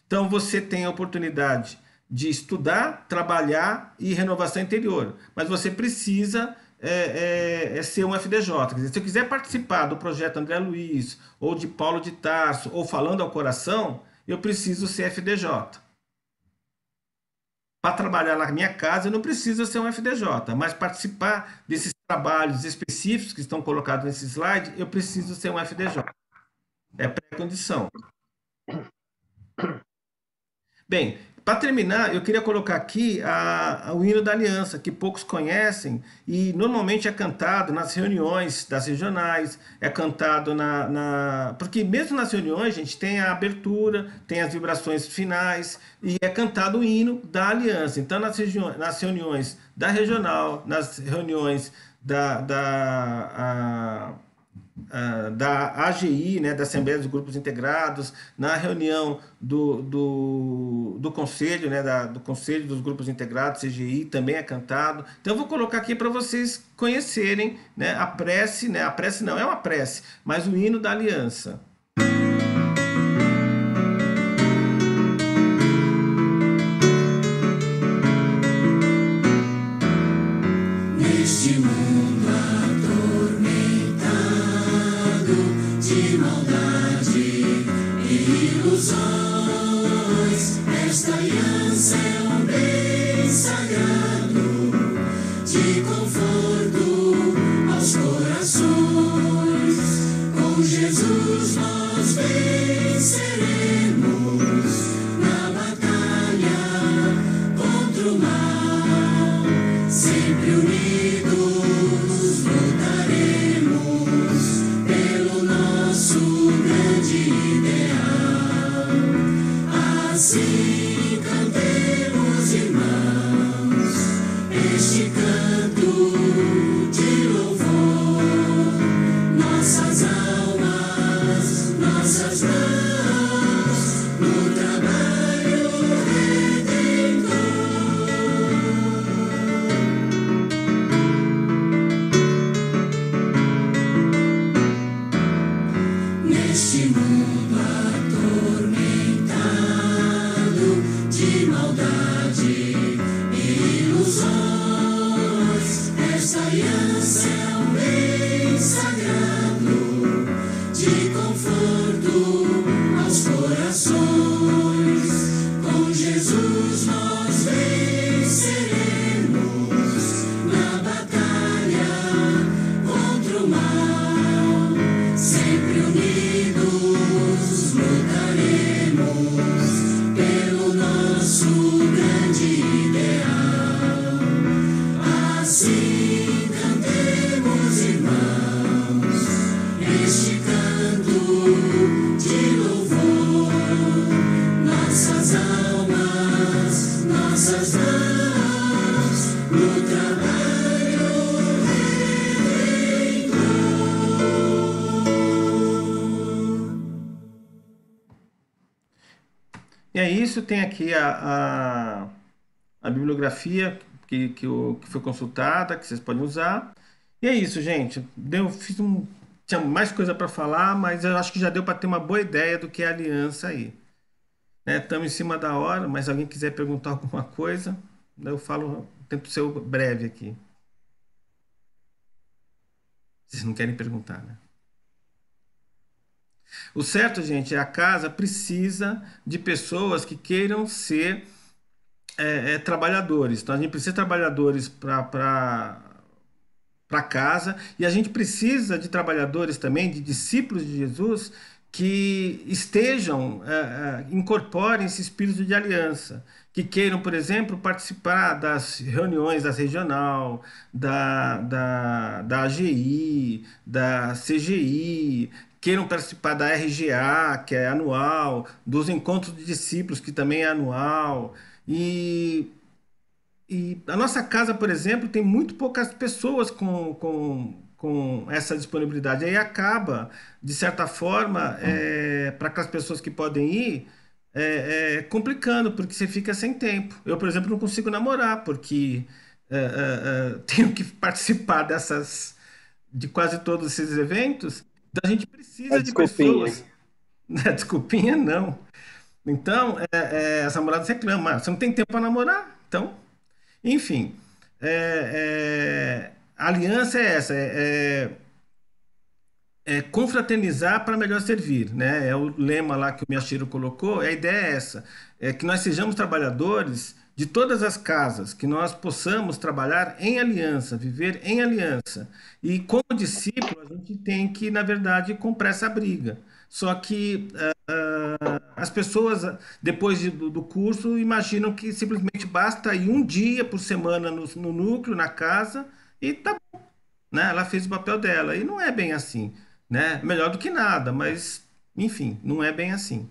Então, você tem a oportunidade de estudar, trabalhar e renovação interior. Mas você precisa ser um FDJ. Quer dizer, se eu quiser participar do projeto André Luiz, ou de Paulo de Tarso, ou Falando ao Coração, eu preciso ser FDJ. Para trabalhar na minha casa, eu não preciso ser um FDJ, mas participar desses trabalhos específicos que estão colocados nesse slide, eu preciso ser um FDJ. É pré-condição. Bem, para terminar, eu queria colocar aqui o hino da aliança, que poucos conhecem, e normalmente é cantado nas reuniões das regionais, é cantado porque mesmo nas reuniões, gente, tem a abertura, tem as vibrações finais, e é cantado o hino da aliança. Então, nas reuniões da regional, nas reuniões da AGI, né, da Assembleia dos Grupos Integrados, na reunião do Conselho, né, do Conselho dos Grupos Integrados, CGI, também é cantado. Então, eu vou colocar aqui para vocês conhecerem, né, a prece não é uma prece, mas o hino da aliança. Neste mundo atormentado de maldade e ilusões, esta aliança é um bem sagrado de conforto aos corações. Com Jesus nós venceremos na batalha contra o mal, sempre unidos lutaremos pelo nosso grande ideal. Assim cantemos, irmãos, este canto de louvor. Nossas almas, nossas mãos no trabalho redentor. Neste mundo atormentado de maldade e ilusões, esta aliança é um bem de conforto aos corações. Com Jesus nós venceremos na batalha contra o mal. Sempre unidos lutaremos pelo nosso grande ideal. Assim cantemos, irmãos, este canto de louvor. Nossas almas, nossas mãos, no trabalho redentor. E é isso, tem aqui a bibliografia que foi consultada, que vocês podem usar. E é isso, gente. Tinha mais coisa para falar, mas eu acho que já deu para ter uma boa ideia do que é a aliança aí. Estamos em cima da hora, mas se alguém quiser perguntar alguma coisa, eu falo, tento ser breve aqui. Vocês não querem perguntar, né? O certo, gente, é a casa precisa de pessoas que queiram ser trabalhadores. Então a gente precisa de trabalhadores para casa, e a gente precisa de trabalhadores também, de discípulos de Jesus, que estejam, incorporem esse espírito de aliança, que queiram, por exemplo, participar das reuniões da regional, da AGI, da CGI, queiram participar da RGA, que é anual, dos encontros de discípulos, que também é anual. E a nossa casa, por exemplo, tem muito poucas pessoas com essa disponibilidade. Aí acaba, de certa forma, para aquelas pessoas que podem ir, complicando, porque você fica sem tempo. Eu, por exemplo, não consigo namorar, porque tenho que participar de quase todos esses eventos. Então a gente precisa de pessoas. Desculpinha, não. Então, as namoradas reclamam, você não tem tempo para namorar? Então, enfim, a aliança é essa, confraternizar para melhor servir, né? É o lema lá que o Miyashiro colocou, a ideia é essa, que nós sejamos trabalhadores de todas as casas, que nós possamos trabalhar em aliança, viver em aliança. E como discípulo, a gente tem que, na verdade, comprar essa briga. Só que as pessoas, depois do curso, imaginam que simplesmente basta ir um dia por semana no núcleo, na casa, e tá bom, né? Ela fez o papel dela. E não é bem assim, né? Melhor do que nada, mas, enfim, não é bem assim.